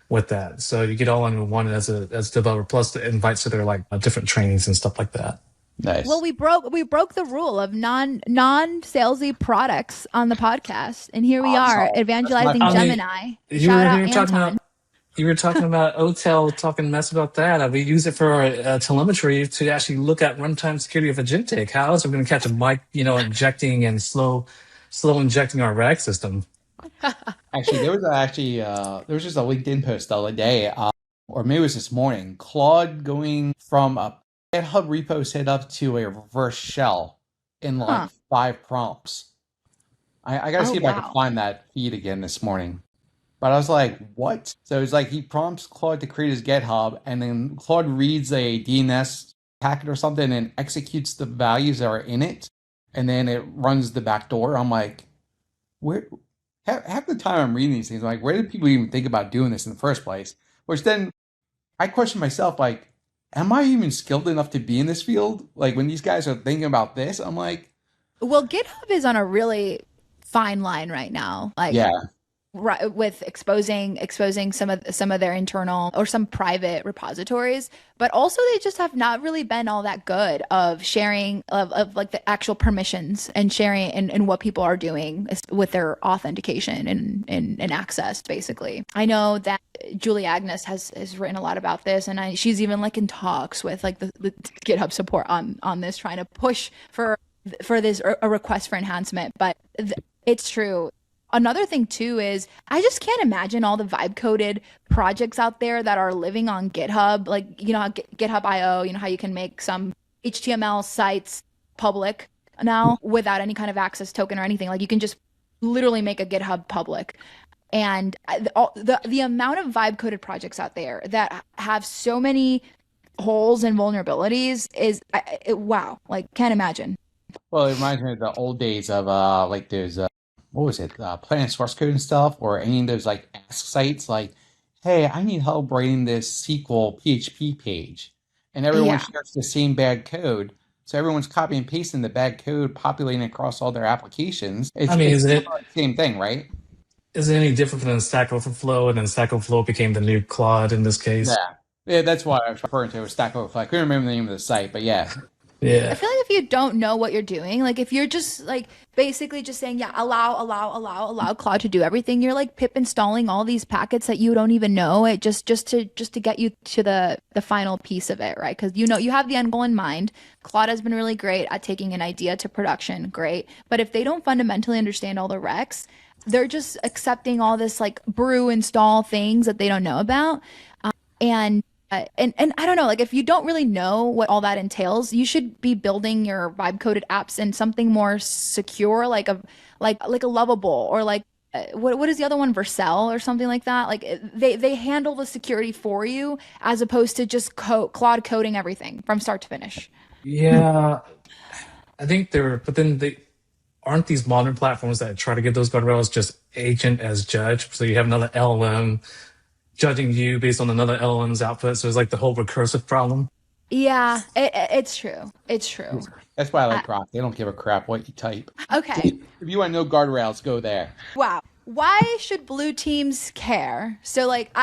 with that. So you get all in one as developer plus the invites to their like different trainings and stuff like that. Nice. Well, we broke the rule of non salesy products on the podcast, and here we are Awesome. That's my evangelizing fault. I mean, Gemini. you Shout were out here talking Anton. about you were talking about OTel, talking mess about that. We use it for our telemetry to actually look at runtime security of agentic. How else are we going to catch a mic, injecting and slow injecting our RAG system? Actually, there was just a LinkedIn post the other day, or maybe it was this morning. Claude going from a GitHub repo set up to a reverse shell in like Huh. 5 prompts. I got to Oh see if I can wow. find that feed again this morning. But I was like, what? So it's like he prompts Claude to create his GitHub, and then Claude reads a DNS packet or something and executes the values that are in it, and then it runs the back door. I'm like, where? Half the time I'm reading these things, I'm like, where did people even think about doing this in the first place? Which then I question myself, like, am I even skilled enough to be in this field? Like when these guys are thinking about this, I'm like, Well, GitHub is on a really fine line right now. Like yeah, right, with exposing some of their internal or some private repositories, but also they just have not really been all that good of sharing of like the actual permissions and sharing and what people are doing with their authentication and access basically. I know that Julie Agnes has written a lot about this, and she's even like in talks with like the GitHub support on this, trying to push for this a request for enhancement. But it's true. Another thing too is I just can't imagine all the vibe coded projects out there that are living on GitHub, like how GitHub IO, how you can make some HTML sites public now without any kind of access token or anything. Like you can just literally make a GitHub public. And the amount of vibe coded projects out there that have so many holes and vulnerabilities is wow, like can't imagine. well, it reminds me of the old days of like those what was it, Planet Source Code and stuff, or any of those like ask sites, like, hey, I need help writing this SQL PHP page, and everyone Yeah. shares the same bad code, so everyone's copy and pasting the bad code, populating across all their applications. I It's mean, it's kind of like the same thing, right? is it any different than Stack Overflow? And then Stack Overflow became the new Claude in this case. Yeah, yeah, that's why I was referring to it was Stack Overflow. I couldn't remember the name of the site, but yeah, I Yeah. feel like if you don't know what you're doing, like if you're just like basically just saying, yeah, allow Claude to do everything, you're like pip installing all these packets that you don't even know it just to get you to the final piece of it, right? Because you have the end goal in mind. Claude has been really great at taking an idea to production, great. But if they don't fundamentally understand all the recs, they're just accepting all this like brew install things that they don't know about. And and I don't know, like if you don't really know what all that entails, you should be building your vibe coded apps in something more secure, like a lovable or like what is the other one? Vercel or something like that. Like they handle the security for you as opposed to just Claude coding everything from start to finish. Yeah, I think but then they aren't these modern platforms that try to give those guardrails just agent as judge. So you have another LLM judging you based on another LLM's output. So it's like the whole recursive problem. Yeah, it's true. It's true. That's why I Uh, like Grok. They don't give a crap what you type. okay. If you want to know guardrails, go there. Wow. Why should blue teams care? So like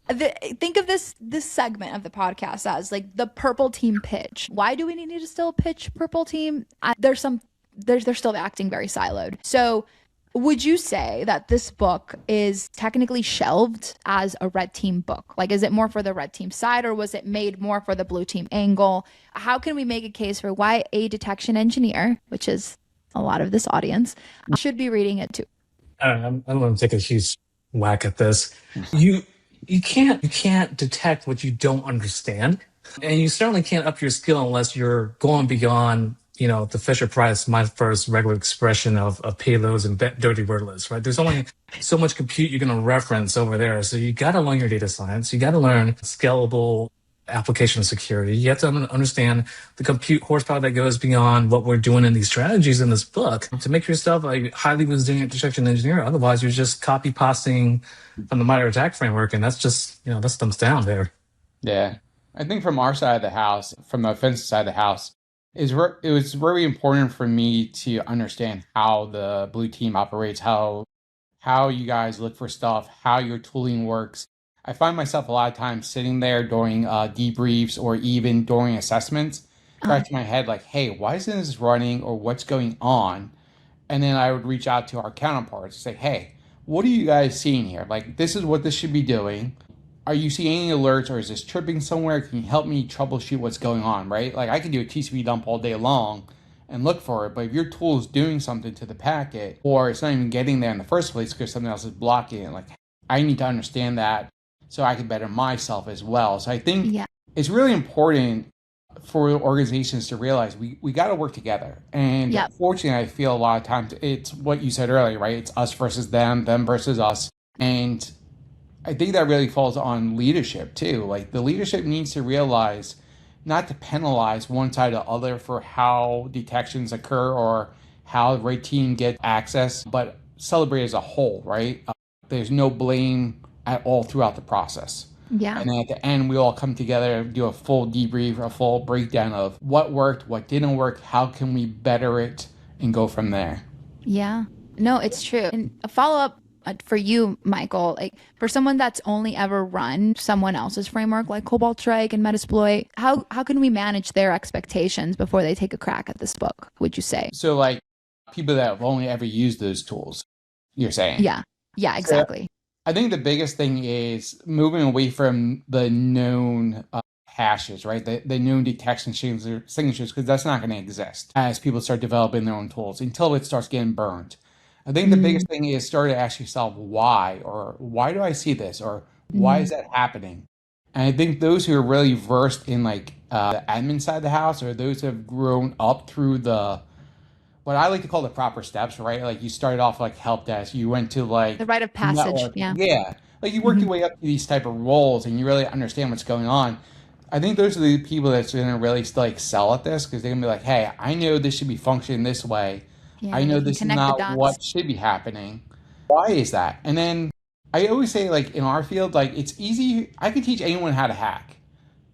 think of this segment of the podcast as like the purple team pitch. Why do we need to still pitch purple team? They're still acting very siloed. So would you say that this book is technically shelved as a red team book? Like, is it more for the red team side or was it made more for the blue team angle? How can we make a case for why a detection engineer, which is a lot of this audience, should be reading it too? I'm going to take a huge whack at this. You you can't detect what you don't understand, and you certainly can't up your skill unless you're going beyond the Fisher Price my first regular expression of payloads and dirty word lists. Right? There's only so much compute you're going to reference over there, so you got to learn your data science. You got to learn scalable application security. You have to understand the compute horsepower that goes beyond what we're doing in these strategies in this book to make yourself a highly resilient detection engineer. Otherwise, you're just copy pasting from the MITRE ATT&CK framework, and that's just that's thumbs down there. Yeah. I think from our side of the house, from the offensive side of the house, it was very important for me to understand how the blue team operates, how you guys look for stuff, how your tooling works. I find myself a lot of times sitting there during debriefs or even during assessments, scratching my head like, hey, why isn't this running or what's going on? And then I would reach out to our counterparts and say, hey, what are you guys seeing here? Like, this is what this should be doing. Are you seeing any alerts or is this tripping somewhere? Can you help me troubleshoot what's going on, right? Like, I can do a TCP dump all day long and look for it, but if your tool is doing something to the packet or it's not even getting there in the first place because something else is blocking it, like, I need to understand that so I can better myself as well. So I think it's really important for organizations to realize we got to work together. And fortunately, I feel a lot of times it's what you said earlier, right? It's us versus them versus us. And I think that really falls on leadership too. Like the leadership needs to realize not to penalize one side or the other for how detections occur or how the right team get access, but celebrate as a whole, right? There's no blame at all throughout the process. Yeah. And then at the end, we all come together and do a full debrief, a full breakdown of what worked, what didn't work, how can we better it, and go from there. Yeah. No, it's true. And a follow-up for you, Michael, like for someone that's only ever run someone else's framework like Cobalt Strike and Metasploit, how can we manage their expectations before they take a crack at this book, would you say? So like people that have only ever used those tools, you're saying? Yeah. Yeah, exactly. So I think the biggest thing is moving away from the known hashes, right? The known detection signatures, because that's not going to exist as people start developing their own tools until it starts getting burned. I think the biggest thing is start to ask yourself why, or why do I see this, or why is that happening? And I think those who are really versed in like the admin side of the house, or those who have grown up through what I like to call the proper steps, right? Like you started off like help desk, you went to like the rite of passage, network. yeah. Like you work your way up to these type of roles, and you really understand what's going on. I think those are the people that's going to really still excel at this because they're going to be like, hey, I know this should be functioning this way. Yeah, I know they can this is connect the not dots. what should be happening. Why is that? And then I always say, like in our field, like it's easy. I can teach anyone how to hack,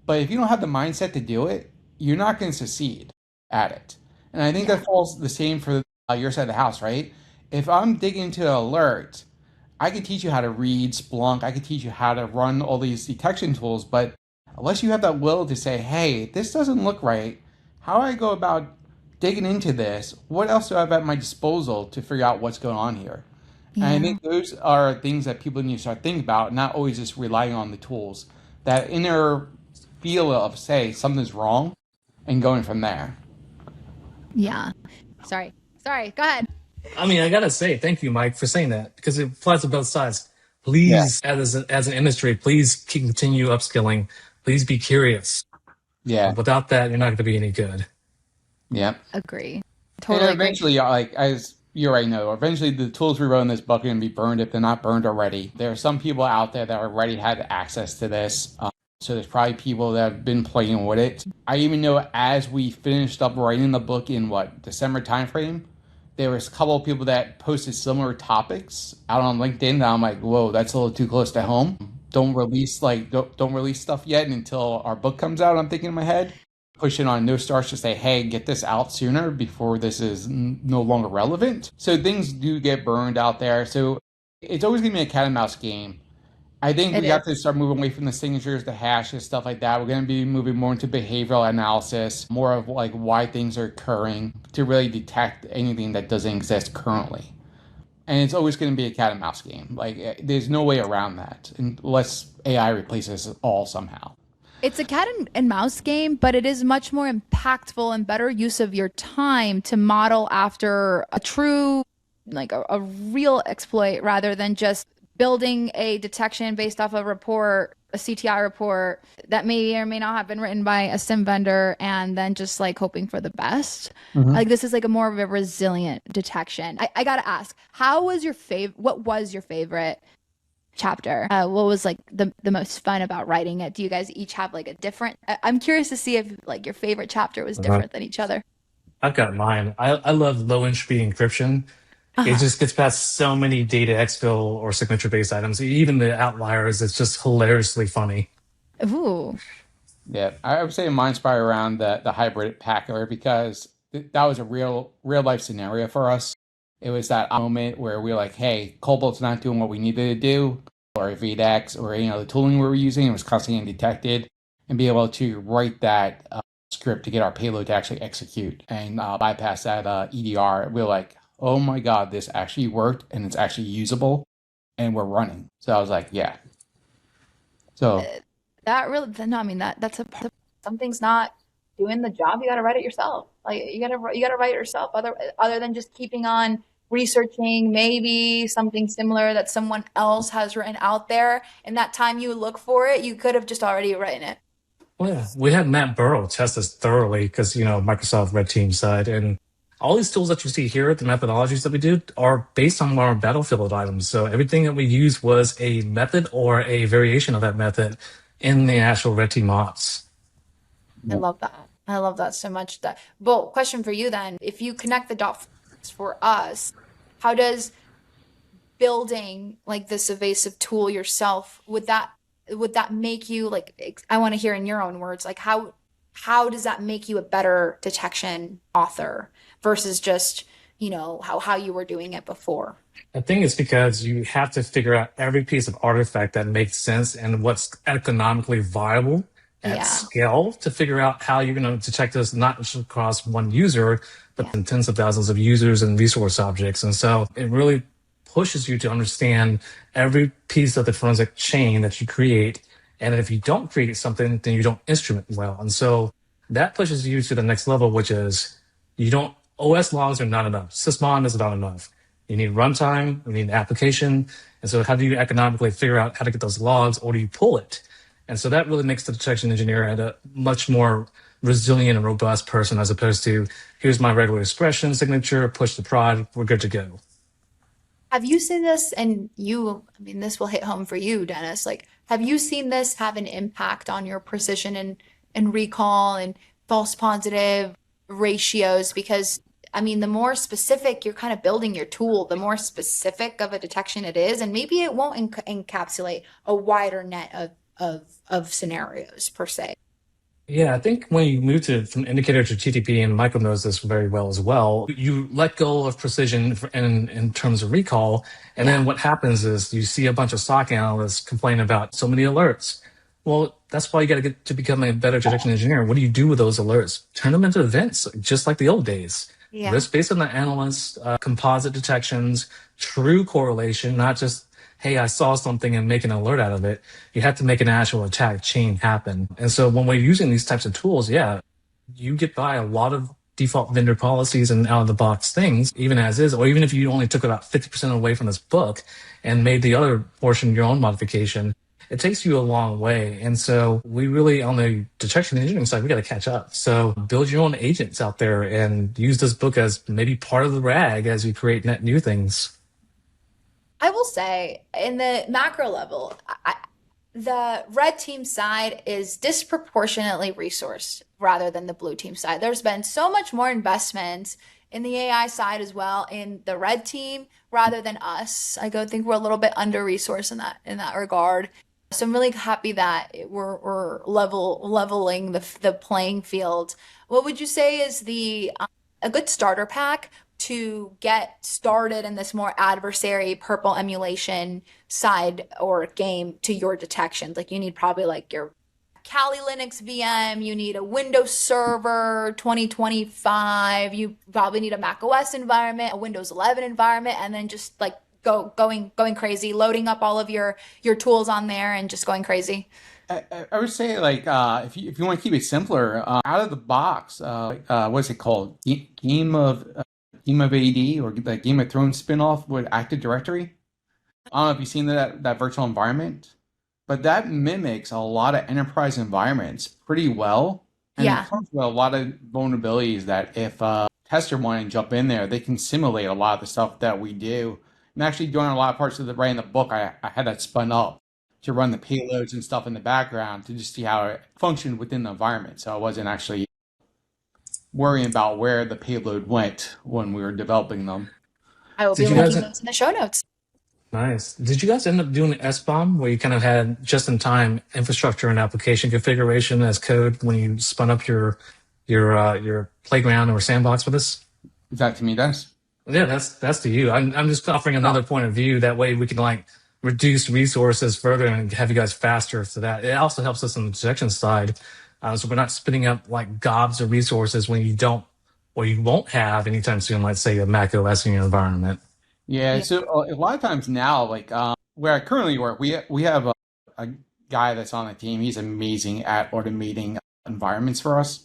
but if you don't have the mindset to do it, you're not going to succeed at it. And I think that falls the same for your side of the house, right? If I'm digging into an alert, I can teach you how to read Splunk. I can teach you how to run all these detection tools, but unless you have that will to say, hey, this doesn't look right, how do I go about digging into this? What else do I have at my disposal to figure out what's going on here? And I think those are things that people need to start thinking about, not always just relying on the tools. That inner feel of, say, something's wrong, and going from there. Yeah. Sorry, go ahead. I mean, I gotta say, thank you, Mike, for saying that because it applies to both sides. Please, as an industry, please continue upskilling. Please be curious. Yeah. Without that, you're not going to be any good. Yeah. Agree. Totally. Totally And eventually, like as You're right, no. Eventually, the tools we wrote in this book are going to be burned if they're not burned already. There are some people out there that already had access to this. So there's probably people that have been playing with it. I even know as we finished up writing the book in December timeframe, there was a couple of people that posted similar topics out on LinkedIn that I'm like, whoa, that's a little too close to home. Don't release don't release stuff yet until our book comes out. I'm thinking in my head, pushing on No Starts to say, hey, get this out sooner before this is no longer relevant. So things do get burned out there. So it's always gonna be a cat and mouse game. I think we have to start moving away from the signatures, the hashes, stuff like that. We're going to be moving more into behavioral analysis, more of like why things are occurring to really detect anything that doesn't exist currently. And it's always going to be a cat and mouse game. Like there's no way around that unless AI replaces us all somehow. It's a cat and mouse game, but it is much more impactful and better use of your time to model after a true, like a real exploit rather than just building a detection based off a report, a CTI report that may or may not have been written by a sim vendor and then just like hoping for the best. Like this is like a more of a resilient detection. I gotta ask, what was your favorite chapter? What was like the most fun about writing it? Do you guys each have like a different, I'm curious to see if like your favorite chapter was different than each other. I've got mine. I love low entropy encryption. It just gets past so many data exfil or signature based items. Even the outliers, it's just hilariously funny. Ooh. Yeah, I would say mine's probably around the hybrid packer because that was a real life scenario for us. It was that moment where we were like, hey, Cobalt's not doing what we needed to do, or VDEX, or the tooling we were using was constantly undetected, and be able to write that script to get our payload to actually execute and bypass that EDR. We were like, oh my God, this actually worked and it's actually usable and we're running. So I was like, yeah. So that really, no, I mean, that's something's not doing the job. You got to write it yourself. Like you got to write it yourself. Other than just keeping on researching maybe something similar that someone else has written out there. And that time you look for it, you could have just already written it. Well, yeah, we had Matt Burrow test this thoroughly because, Microsoft Red Team side. And all these tools that you see here, the methodologies that we do, are based on our battlefield items. So everything that we use was a method or a variation of that method in the actual Red Team ops. I love that. I love that so much. Well, question for you then. If you connect the dots for us, how does building like this evasive tool yourself, would that make you like, I want to hear in your own words, like how does that make you a better detection author versus just, how you were doing it before? I think it's because you have to figure out every piece of artifact that makes sense and what's economically viable at scale to figure out how you're going to detect this not just across one user, but in tens of thousands of users and resource objects. And so it really pushes you to understand every piece of the forensic chain that you create. And if you don't create something, then you don't instrument well. And so that pushes you to the next level, which is OS logs are not enough. Sysmon is not enough. You need runtime, you need an application. And so how do you economically figure out how to get those logs, or do you pull it? And so that really makes the detection engineer a much more resilient and robust person as opposed to, here's my regular expression signature, push the prod, we're good to go. Have you seen this, and this will hit home for you, Dennis, like, have you seen this have an impact on your precision and recall and false positive ratios? Because the more specific you're kind of building your tool, the more specific of a detection it is, and maybe it won't encapsulate a wider net of scenarios per se. Yeah, I think when you move from indicator to TTP, and Michael knows this very well as well, you let go of precision in terms of recall. And then what happens is you see a bunch of SOC analysts complain about so many alerts. Well, that's why you got to get to become a better detection engineer. What do you do with those alerts? Turn them into events, just like the old days. Yeah. Risk based on the analyst, composite detections, true correlation, not just, hey, I saw something and make an alert out of it. You have to make an actual attack chain happen. And so when we're using these types of tools, you get by a lot of default vendor policies and out of the box things, even as is, or even if you only took about 50% away from this book and made the other portion your own modification, it takes you a long way. And so we really, on the detection engineering side, we got to catch up. So build your own agents out there and use this book as maybe part of the RAG as you create net new things. I will say, in the macro level, the red team side is disproportionately resourced rather than the blue team side. There's been so much more investment in the AI side as well in the red team rather than us. I go think we're a little bit under resourced in that regard. So I'm really happy that we're leveling the playing field. What would you say is the a good starter pack to get started in this more adversary purple emulation side or game to your detection? Like you need probably like your Kali Linux VM, you need a Windows Server 2025, you probably need a Mac OS environment, a Windows 11 environment, and then just like going crazy, loading up all of your tools on there and just going crazy. I would say like if you want to keep it simpler, out of the box, what's it called? Game of AD or the Game of Thrones spinoff with Active Directory. I don't know if you've seen that virtual environment, but that mimics a lot of enterprise environments pretty well, and it Yeah. comes with a lot of vulnerabilities that if a tester wanted to jump in there, they can simulate a lot of the stuff that we do. And actually, doing a lot of parts of the writing the book, I had that spun up to run the payloads and stuff in the background to just see how it functioned within the environment. So I wasn't actually worrying about where the payload went when we were developing them. I will be Did you guys linking those in the show notes. Nice. Did you guys end up doing SBOM where you kind of had just-in-time infrastructure and application configuration as code when you spun up your playground or sandbox with this? Is that to me, Dennis? Yeah, that's to you. I'm just offering another point of view. That way we can like reduce resources further and have you guys faster to that. It also helps us on the detection side. So we're not spinning up like gobs of resources when you don't or you won't have anytime soon, let's say a Mac OS in your environment. Yeah, Yeah. so a lot of times now, like where I currently work, we have a guy that's on the team. He's amazing at automating environments for us.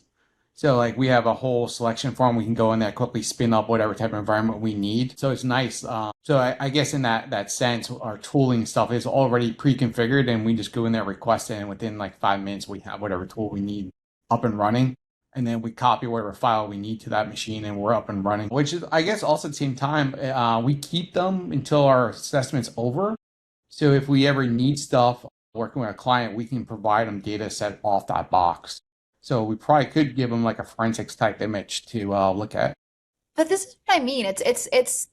So like we have a whole selection form. We can go in there, quickly spin up whatever type of environment we need. So it's nice. So I guess in that sense, our tooling stuff is already pre-configured, and we just go in there, request it, and within like 5 minutes, we have whatever tool we need up and running. And then we copy whatever file we need to that machine, and we're up and running. Which is, I guess, also at the same time, we keep them until our assessment's over. So if we ever need stuff working with a client, we can provide them data set off that box. So we probably could give them like a forensics type image to look at. But this is what I mean. It's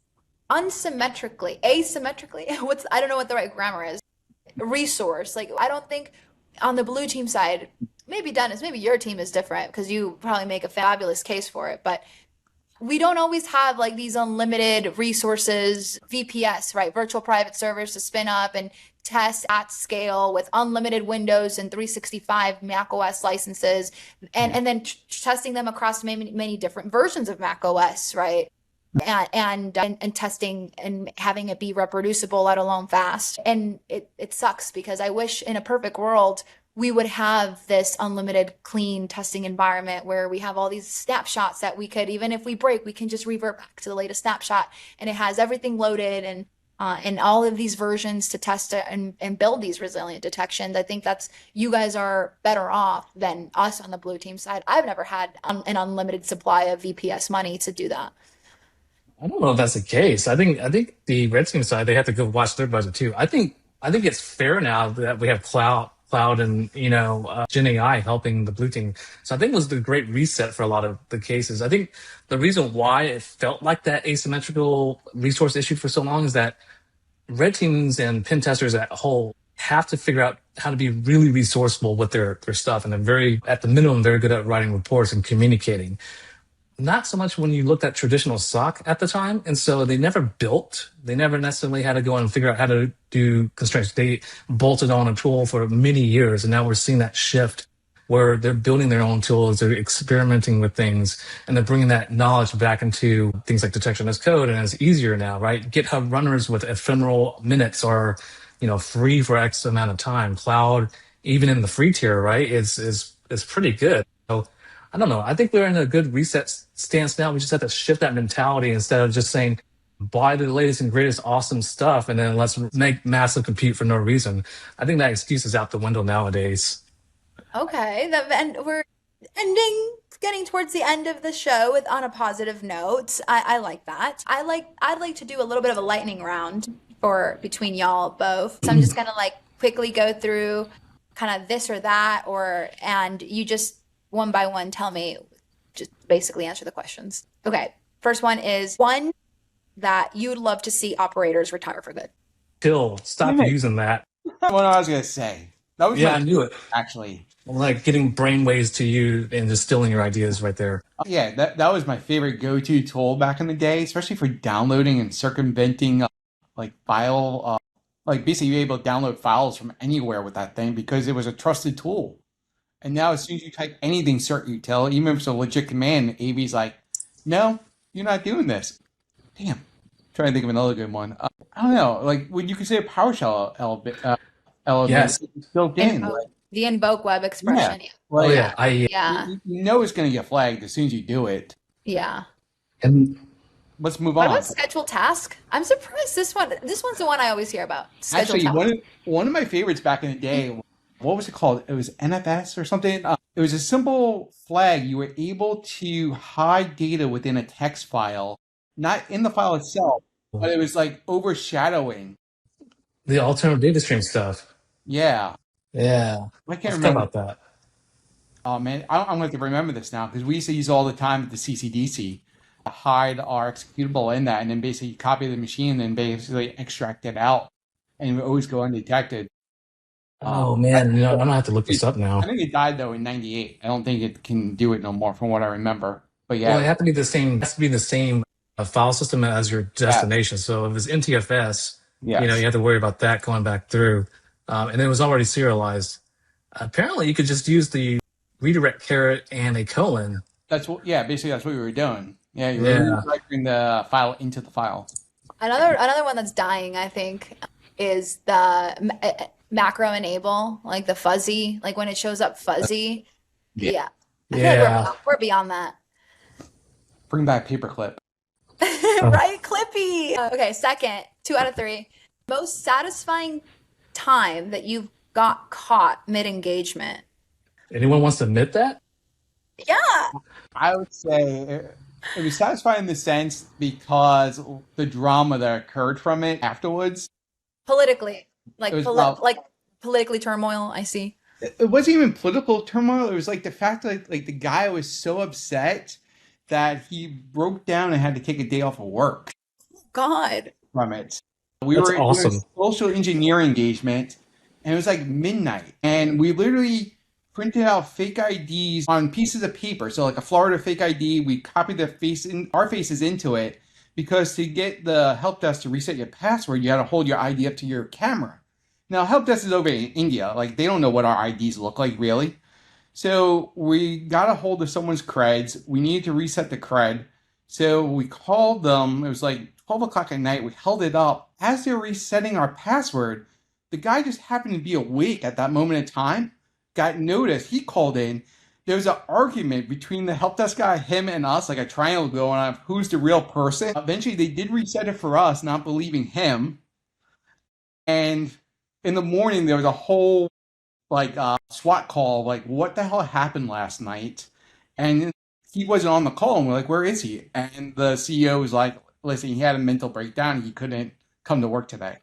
asymmetrically. What's I don't know what the right grammar is. Resource. Like I don't think on the blue team side, maybe Dennis, maybe your team is different because you probably make a fabulous case for it, but we don't always have like these unlimited resources, VPS, right? Virtual private servers to spin up and test at scale with unlimited Windows and 365 Mac OS licenses, and then testing them across many different versions of Mac OS, right? And testing and having it be reproducible, let alone fast. And it sucks because I wish in a perfect world we would have this unlimited clean testing environment where we have all these snapshots that we could, even if we break, we can just revert back to the latest snapshot and it has everything loaded and all of these versions to test it and build these resilient detections. I think that's you guys are better off than us on the blue team side. I've never had an unlimited supply of VPS money to do that. I don't know if that's the case. I think the red team side they have to go watch their budget too. I think it's fair now that we have cloud and Gen AI helping the blue team. So I think it was the great reset for a lot of the cases. I think the reason why it felt like that asymmetrical resource issue for so long is that red teams and pen testers at whole have to figure out how to be really resourceful with their stuff, and they're very at the minimum very good at writing reports and communicating, not so much when you looked at traditional SOC at the time. And so they never necessarily had to go and figure out how to do constraints. They bolted on a tool for many years. And now we're seeing that shift where they're building their own tools, they're experimenting with things, and they're bringing that knowledge back into things like detection as code. And it's easier now, right? GitHub runners with ephemeral minutes are, free for X amount of time. Cloud, even in the free tier, right, is pretty good. So I don't know. I think we're in a good reset stance now. We just have to shift that mentality instead of just saying, buy the latest and greatest awesome stuff, and then let's make massive compute for no reason. I think that excuse is out the window nowadays. Okay, and we're getting towards the end of the show with on a positive note. I like that. I'd like to do a little bit of a lightning round for between y'all both. So I'm just gonna like quickly go through kind of this or that, or and you just one by one tell me, just basically answer the questions. Okay, first one is one that you'd love to see operators retire for good. Till stop Right. using that. What I was gonna say. That was Yeah, my I knew it. actually. Like getting brainwaves to you and just stealing your ideas right there. Yeah, that was my favorite go-to tool back in the day, especially for downloading and circumventing like file like basically you're able to download files from anywhere with that thing because it was a trusted tool. And now as soon as you type anything cert util, even if it's a legit command, AV's like, no, you're not doing this. Damn. Trying to think of another good one. I don't know, like when you consider PowerShell element Yes. it's built in. Invoke the invoke web Yeah. expression. Oh Like yeah. Yeah, you know it's gonna get flagged as soon as you do it. yeah. And Let's move What on. about schedule task? I'm surprised this one's the one I always hear about. Schedule Actually, task. one of my favorites back in the day, what was it called? It was NFS or something. It was a simple flag. You were able to hide data within a text file, not in the file itself, but it was like overshadowing. the alternative data stream stuff. Yeah, Yeah. I I can't forgot remember. about that. Oh man, I'm going to have to remember this now because we used to use it all the time at the CCDC. Hide our executable in that, and then basically copy the machine, and basically extract it out, and it would always go undetected. Oh I, man, I'm gonna have to look this up I now. think it died though in '98. I don't think it can do it no more, from what I remember. But Well, yeah, it has to be the same. It has to be the same file system as your yeah, destination. So if it's NTFS, yes, you have to worry about that going back through. And it was already serialized. Apparently, you could just use the redirect caret and a colon. that's what. Yeah, basically that's what we were doing. Yeah, you were Yeah. redirecting the file into the file. Another one that's dying, I think, is the macro enable, like the fuzzy, like when it shows up fuzzy. Yeah. Yeah, I feel like Yeah. we're beyond that. Bring back paperclip. Right, Clippy. Okay, second, 2 out of 3. Most satisfying time that you've got caught mid-engagement. Anyone wants to admit that? Yeah. I would say it was satisfying in the sense because the drama that occurred from it afterwards. Politically, It was well, like politically turmoil, I see. it wasn't even political turmoil. It was like the fact that like the guy was so upset that he broke down and had to take a day off of work God. from it. We That's were doing awesome. a social engineering engagement, and it was like midnight, and we literally printed out fake IDs on pieces of paper. So like a Florida fake ID, we copied our faces into it because to get the help desk to reset your password, you had to hold your ID up to your camera. Now help desk is over in India, like they don't know what our IDs look like really. So we got a hold of someone's creds. We needed to reset the cred. So we called them. It was like 12 o'clock at night. We held it up. As they were resetting our password, the guy just happened to be awake at that moment in time, got noticed. He called in. There was an argument between the help desk guy, him, and us, like a triangle going on of who's the real person. Eventually, they did reset it for us, not believing him. And in the morning, there was a whole like SWAT call, like what the hell happened last night? And he wasn't on the call, and we're like, where is he? And the CEO was like, listen, he had a mental breakdown. He couldn't come to work today.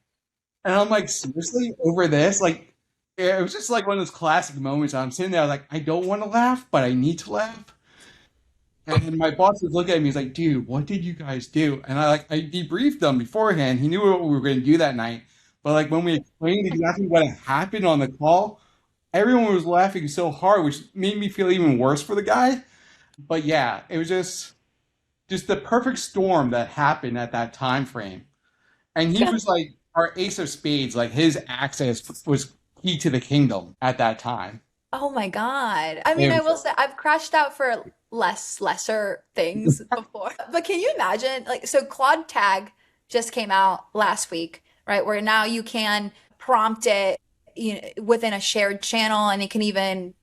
And I'm like, seriously, over this? Like, it was just like one of those classic moments. I'm sitting there like, I don't want to laugh, but I need to laugh. And my boss was looking at me. He's like, dude, what did you guys do? And I debriefed them beforehand. He knew what we were going to do that night. But like when we explained exactly what had happened on the call, everyone was laughing so hard, which made me feel even worse for the guy. But yeah, it was just the perfect storm that happened at that time frame. And he was like our ace of spades. Like his access was key to the kingdom at that time. Oh my God. I mean, I will say I've crashed out for lesser things before. But can you imagine? Like, so Claude Tag just came out last week, right? Where now you can prompt it, within a shared channel, and it can even,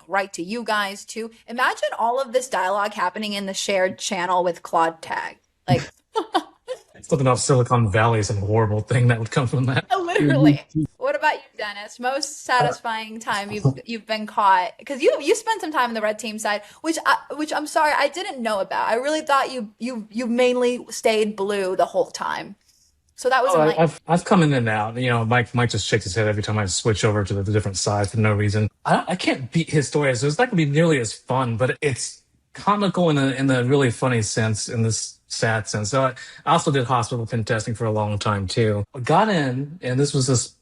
write to you guys too. Imagine all of this dialogue happening in the shared channel with Claude Tag. Like, Something about Silicon Valley, some horrible thing that would come from that. Literally. What about you, Dennis? Most satisfying time you've been caught? Because you spent some time in the red team side, which I'm sorry I didn't know about. I really thought you mainly stayed blue the whole time. So that was Oh, enlightening. I've come in and out. Mike just shakes his head every time I switch over to the different sides for no reason. I can't beat his story. So it's not gonna be nearly as fun, but it's comical in a really funny sense, in this sad sense. So I also did hospital pen testing for a long time too. I got in, and this was this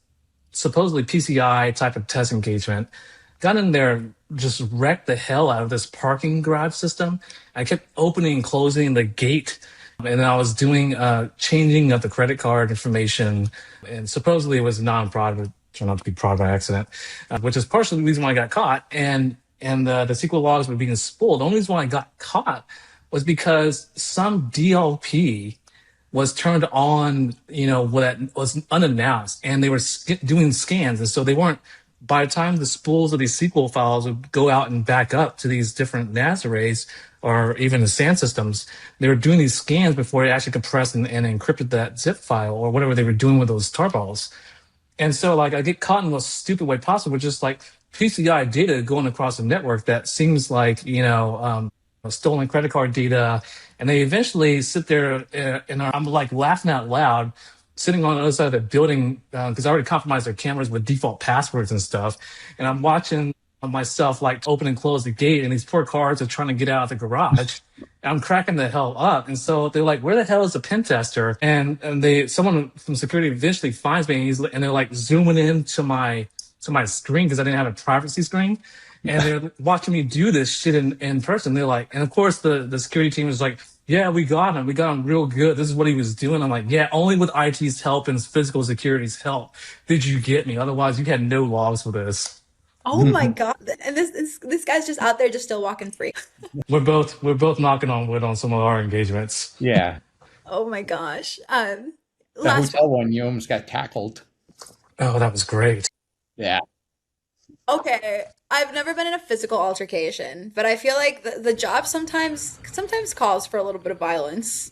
supposedly PCI type of test engagement. Got in there, just wrecked the hell out of this parking garage system. I kept opening and closing the gate, and then I was doing changing of the credit card information, and supposedly it was non-fraud, but turned out to be fraud by accident, which is partially the reason why I got caught. And the SQL logs were being spooled. The only reason why I got caught was because some DLP was turned on, that was unannounced, and they were doing scans. And so they weren't, by the time the spools of these SQL files would go out and back up to these different NAS arrays or even the SAN systems, they were doing these scans before they actually compressed and encrypted that zip file or whatever they were doing with those tarballs. And so, like, I get caught in the most stupid way possible, which is like PCI data going across the network that seems like, stolen credit card data. And they eventually sit there and I'm like laughing out loud, sitting on the other side of the building because I already compromised their cameras with default passwords and stuff. And I'm watching myself like open and close the gate, and these poor cards are trying to get out of the garage. I'm cracking the hell up. And so they're like, where the hell is the pen tester? And someone from security eventually finds me, and they're like zooming into my screen because I didn't have a privacy screen. And they're watching me do this shit in person. They're like, and of course the security team is like, yeah, we got him. We got him real good. This is what he was doing. I'm like, yeah, only with IT's help and physical security's help did you get me. Otherwise, you had no logs for this. Oh my God. And this guy's just out there just still walking free. We're both knocking on wood on some of our engagements. Yeah. Oh my gosh. The Last hotel one, you almost got tackled. Oh, that was great. Yeah. Okay, I've never been in a physical altercation, but I feel like the job sometimes calls for a little bit of violence.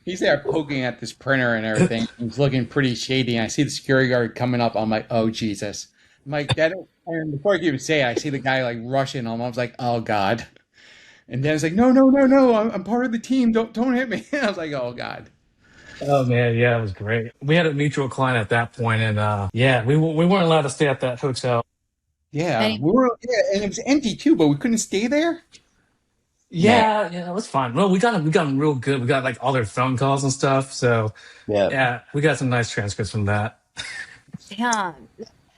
He's there poking at this printer and everything. He's looking pretty shady. And I see the security guard coming up. I'm like, oh, Jesus. I'm like, and before I can even say it, I see the guy like rushing him. I was like, oh, God. And then it's like, no. I'm part of the team. Don't hit me. I was like, oh, God. Oh man, yeah, it was great. We had a mutual client at that point, and we weren't allowed to stay at that hotel. Yeah, Any- and it was empty too, but we couldn't stay there. Yeah, it was fine. Well, we got them real good. We got like all their phone calls and stuff. So yeah, we got some nice transcripts from that. Damn.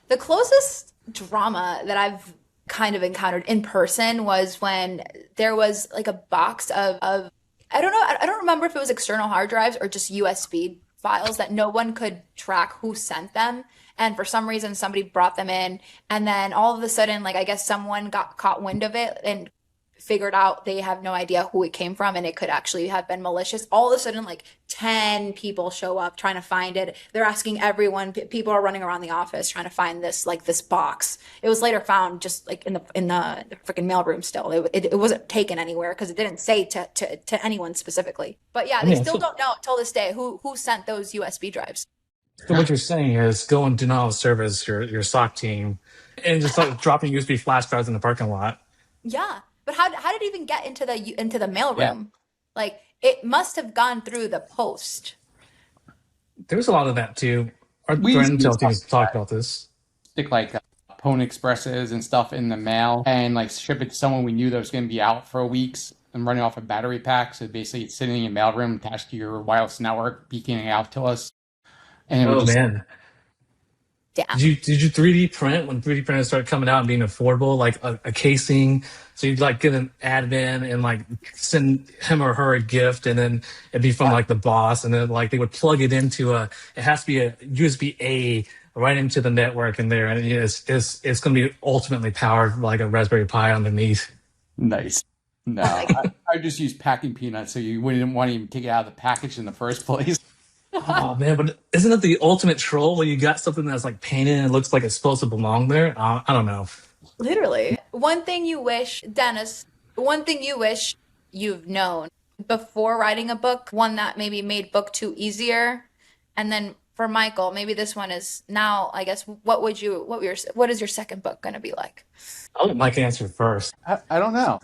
The closest drama that I've kind of encountered in person was when there was like a box of I don't know, I don't remember if it was external hard drives or just USB files that no one could track who sent them. And for some reason, somebody brought them in. And then all of a sudden, like, I guess someone got caught wind of it and figured out they have no idea who it came from and it could actually have been malicious. All of a sudden, like 10 people show up trying to find it. They're asking everyone, people are running around the office trying to find this box. It was later found just like in the freaking mailroom still. It wasn't taken anywhere because it didn't say to anyone specifically. But yeah, they still don't know till this day who sent those USB drives. So what you're saying is go and denial of service your SOC team and just like dropping USB flash drives in the parking lot. Yeah. But how did it even get into the mailroom? Yeah. Like it must have gone through the post. There was a lot of that too. Our We threat used to intel teams talked about this. Stick like Pwn Expresses and stuff in the mail and like ship it to someone we knew that was going to be out for weeks and running off a battery pack. So basically it's sitting in a mailroom attached to your wireless network, beaking it out to us. And it would just, Man. Damn. Did you 3D print when 3D printers started coming out and being affordable, like a casing? So you'd like get an admin and like send him or her a gift, and then it'd be from like the boss, and then like they would plug it into it has to be a USB A right into the network in there, and it's going to be ultimately powered like a Raspberry Pi underneath. nice. No, I just use packing peanuts so you wouldn't want to even take it out of the package in the first place. Oh man, but isn't it the ultimate troll when you got something that's like painted and it looks like it's supposed to belong there? I don't know. Literally. One thing you wish, Dennis, one thing you wish you've known before writing a book, one that maybe made book two easier? And then for Michael, maybe this one is now, I guess, what is your second book going to be like? I'll let Mike answer first. I don't know.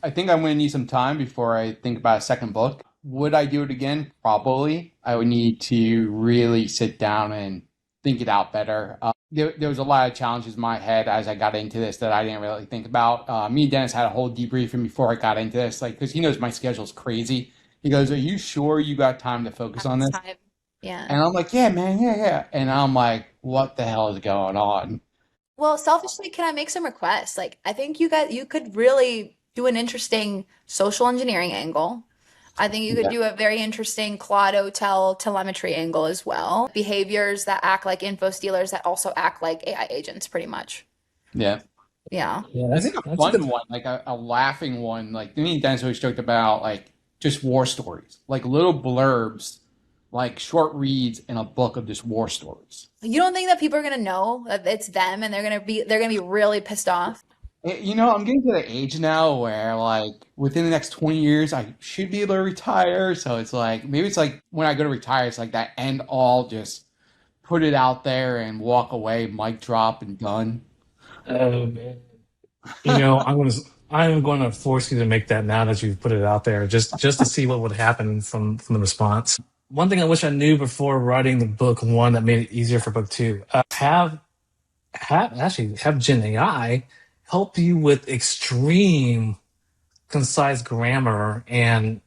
I think I'm going to need some time before I think about a second book. Would I do it again? Probably. I would need to really sit down and think it out better. There was a lot of challenges in my head as I got into this that I didn't really think about. Me and Dennis had a whole debriefing before I got into this, like, because he knows my schedule's crazy. He goes, "Are you sure you got time to focus on this?" Time. Yeah. And I'm like, "Yeah, man, yeah." And I'm like, "What the hell is going on?" Well, selfishly, can I make some requests? Like, I think you could really do an interesting social engineering angle. I think you could Yeah. do a very interesting Claude Hotel telemetry angle as well. Behaviors that act like info stealers that also act like AI agents, pretty much. Yeah. Yeah. Yeah, I think a that's a fun good. one, like a laughing one, like me and Dennis always joked about, like just war stories, like little blurbs, like short reads in a book of just war stories. You don't think that people are gonna know that it's them and they're gonna be really pissed off? I'm getting to the age now where, like, within the next 20 years, I should be able to retire. So it's like, maybe it's like when I go to retire, it's like that end all, just put it out there and walk away, mic drop and done. Oh man. I'm going to force you to make that now that you've put it out there, just to see what would happen from the response. One thing I wish I knew before writing the book one that made it easier for book two, have Gen AI help you with extreme concise grammar and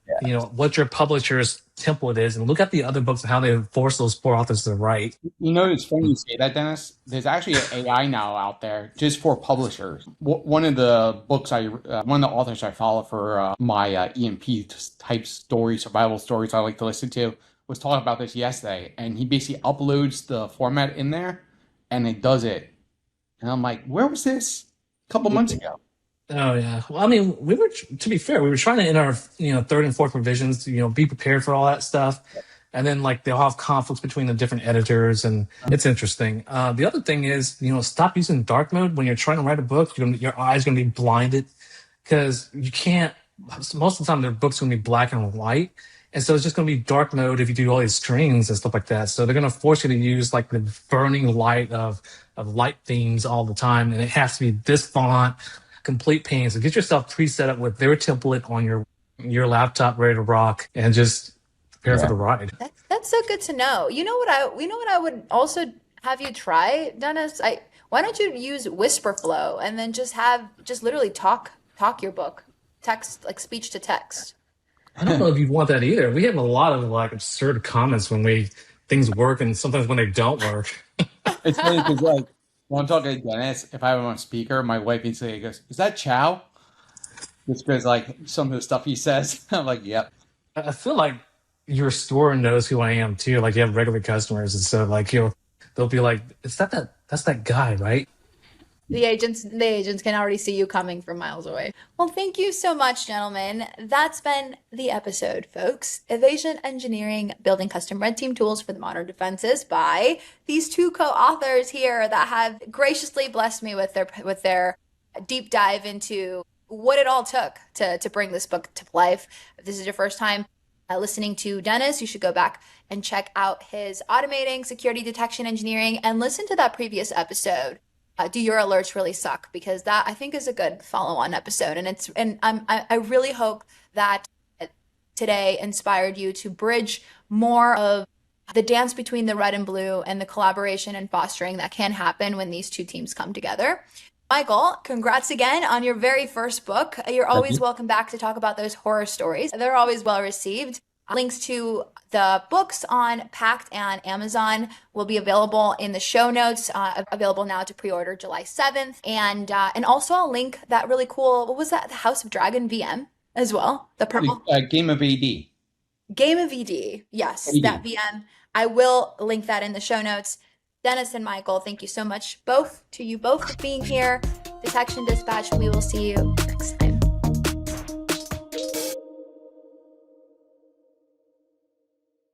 what your publisher's template is, and look at the other books and how they force those poor authors to write. It's funny you say that, Dennis. There's actually an AI now out there just for publishers. One of the one of the authors I follow for my EMP type stories, survival stories I like to listen to, was talking about this yesterday, and he basically uploads the format in there, and it does it. And I'm like, where was this a couple months ago? Oh yeah. Well, I mean, to be fair, we were trying to in our third and fourth revisions, be prepared for all that stuff, and then like they'll have conflicts between the different editors, and it's interesting. The other thing is, stop using dark mode when you're trying to write a book. Your eyes going to be blinded because you can't. Most of the time, their book's going to be black and white, and so it's just going to be dark mode if you do all these strings and stuff like that. So they're going to force you to use like the burning light of light themes all the time, and it has to be this font. Complete pain. So get yourself preset up with their template on your laptop, ready to rock, and just prepare for the ride. That's so good to know. You know what I would also have you try, Dennis? Why don't you use Whisper Flow and then just literally talk your book, text, like speech to text. I don't know if you'd want that either. We have a lot of like absurd comments when things work, and sometimes when they don't work. It's funny because, like, when I'm talking to Dennis, if I have him on speaker, my wife instantly goes, "Is that Chow?" Just because, like, some of the stuff he says, I'm like, "Yep." I feel like your store knows who I am too. Like you have regular customers, and so like they'll be like, that's that guy, right?" The agents can already see you coming from miles away. Well, thank you so much, gentlemen. That's been the episode, folks. Evasion Engineering, building custom red team tools for the modern defenses by these two co-authors here that have graciously blessed me with their deep dive into what it all took to bring this book to life. If this is your first time listening to Dennis, you should go back and check out his automating security detection engineering and listen to that previous episode. Do your alerts really suck? Because that I think is a good follow-on episode, and I really hope that today inspired you to bridge more of the dance between the red and blue and the collaboration and fostering that can happen when these two teams come together. Michael, congrats again on your very first book. You're always welcome back to talk about those horror stories. They're always well received. Links to the books on Pact and Amazon will be available in the show notes, available now to pre-order July 7th. And also I'll link that really cool, what was that? The House of Dragon VM as well. The purple Game of AD. Game of ED. Yes, AD. that VM. I will link that in the show notes. Dennis and Michael, thank you so much to you both for being here. Detection Dispatch, we will see you next time.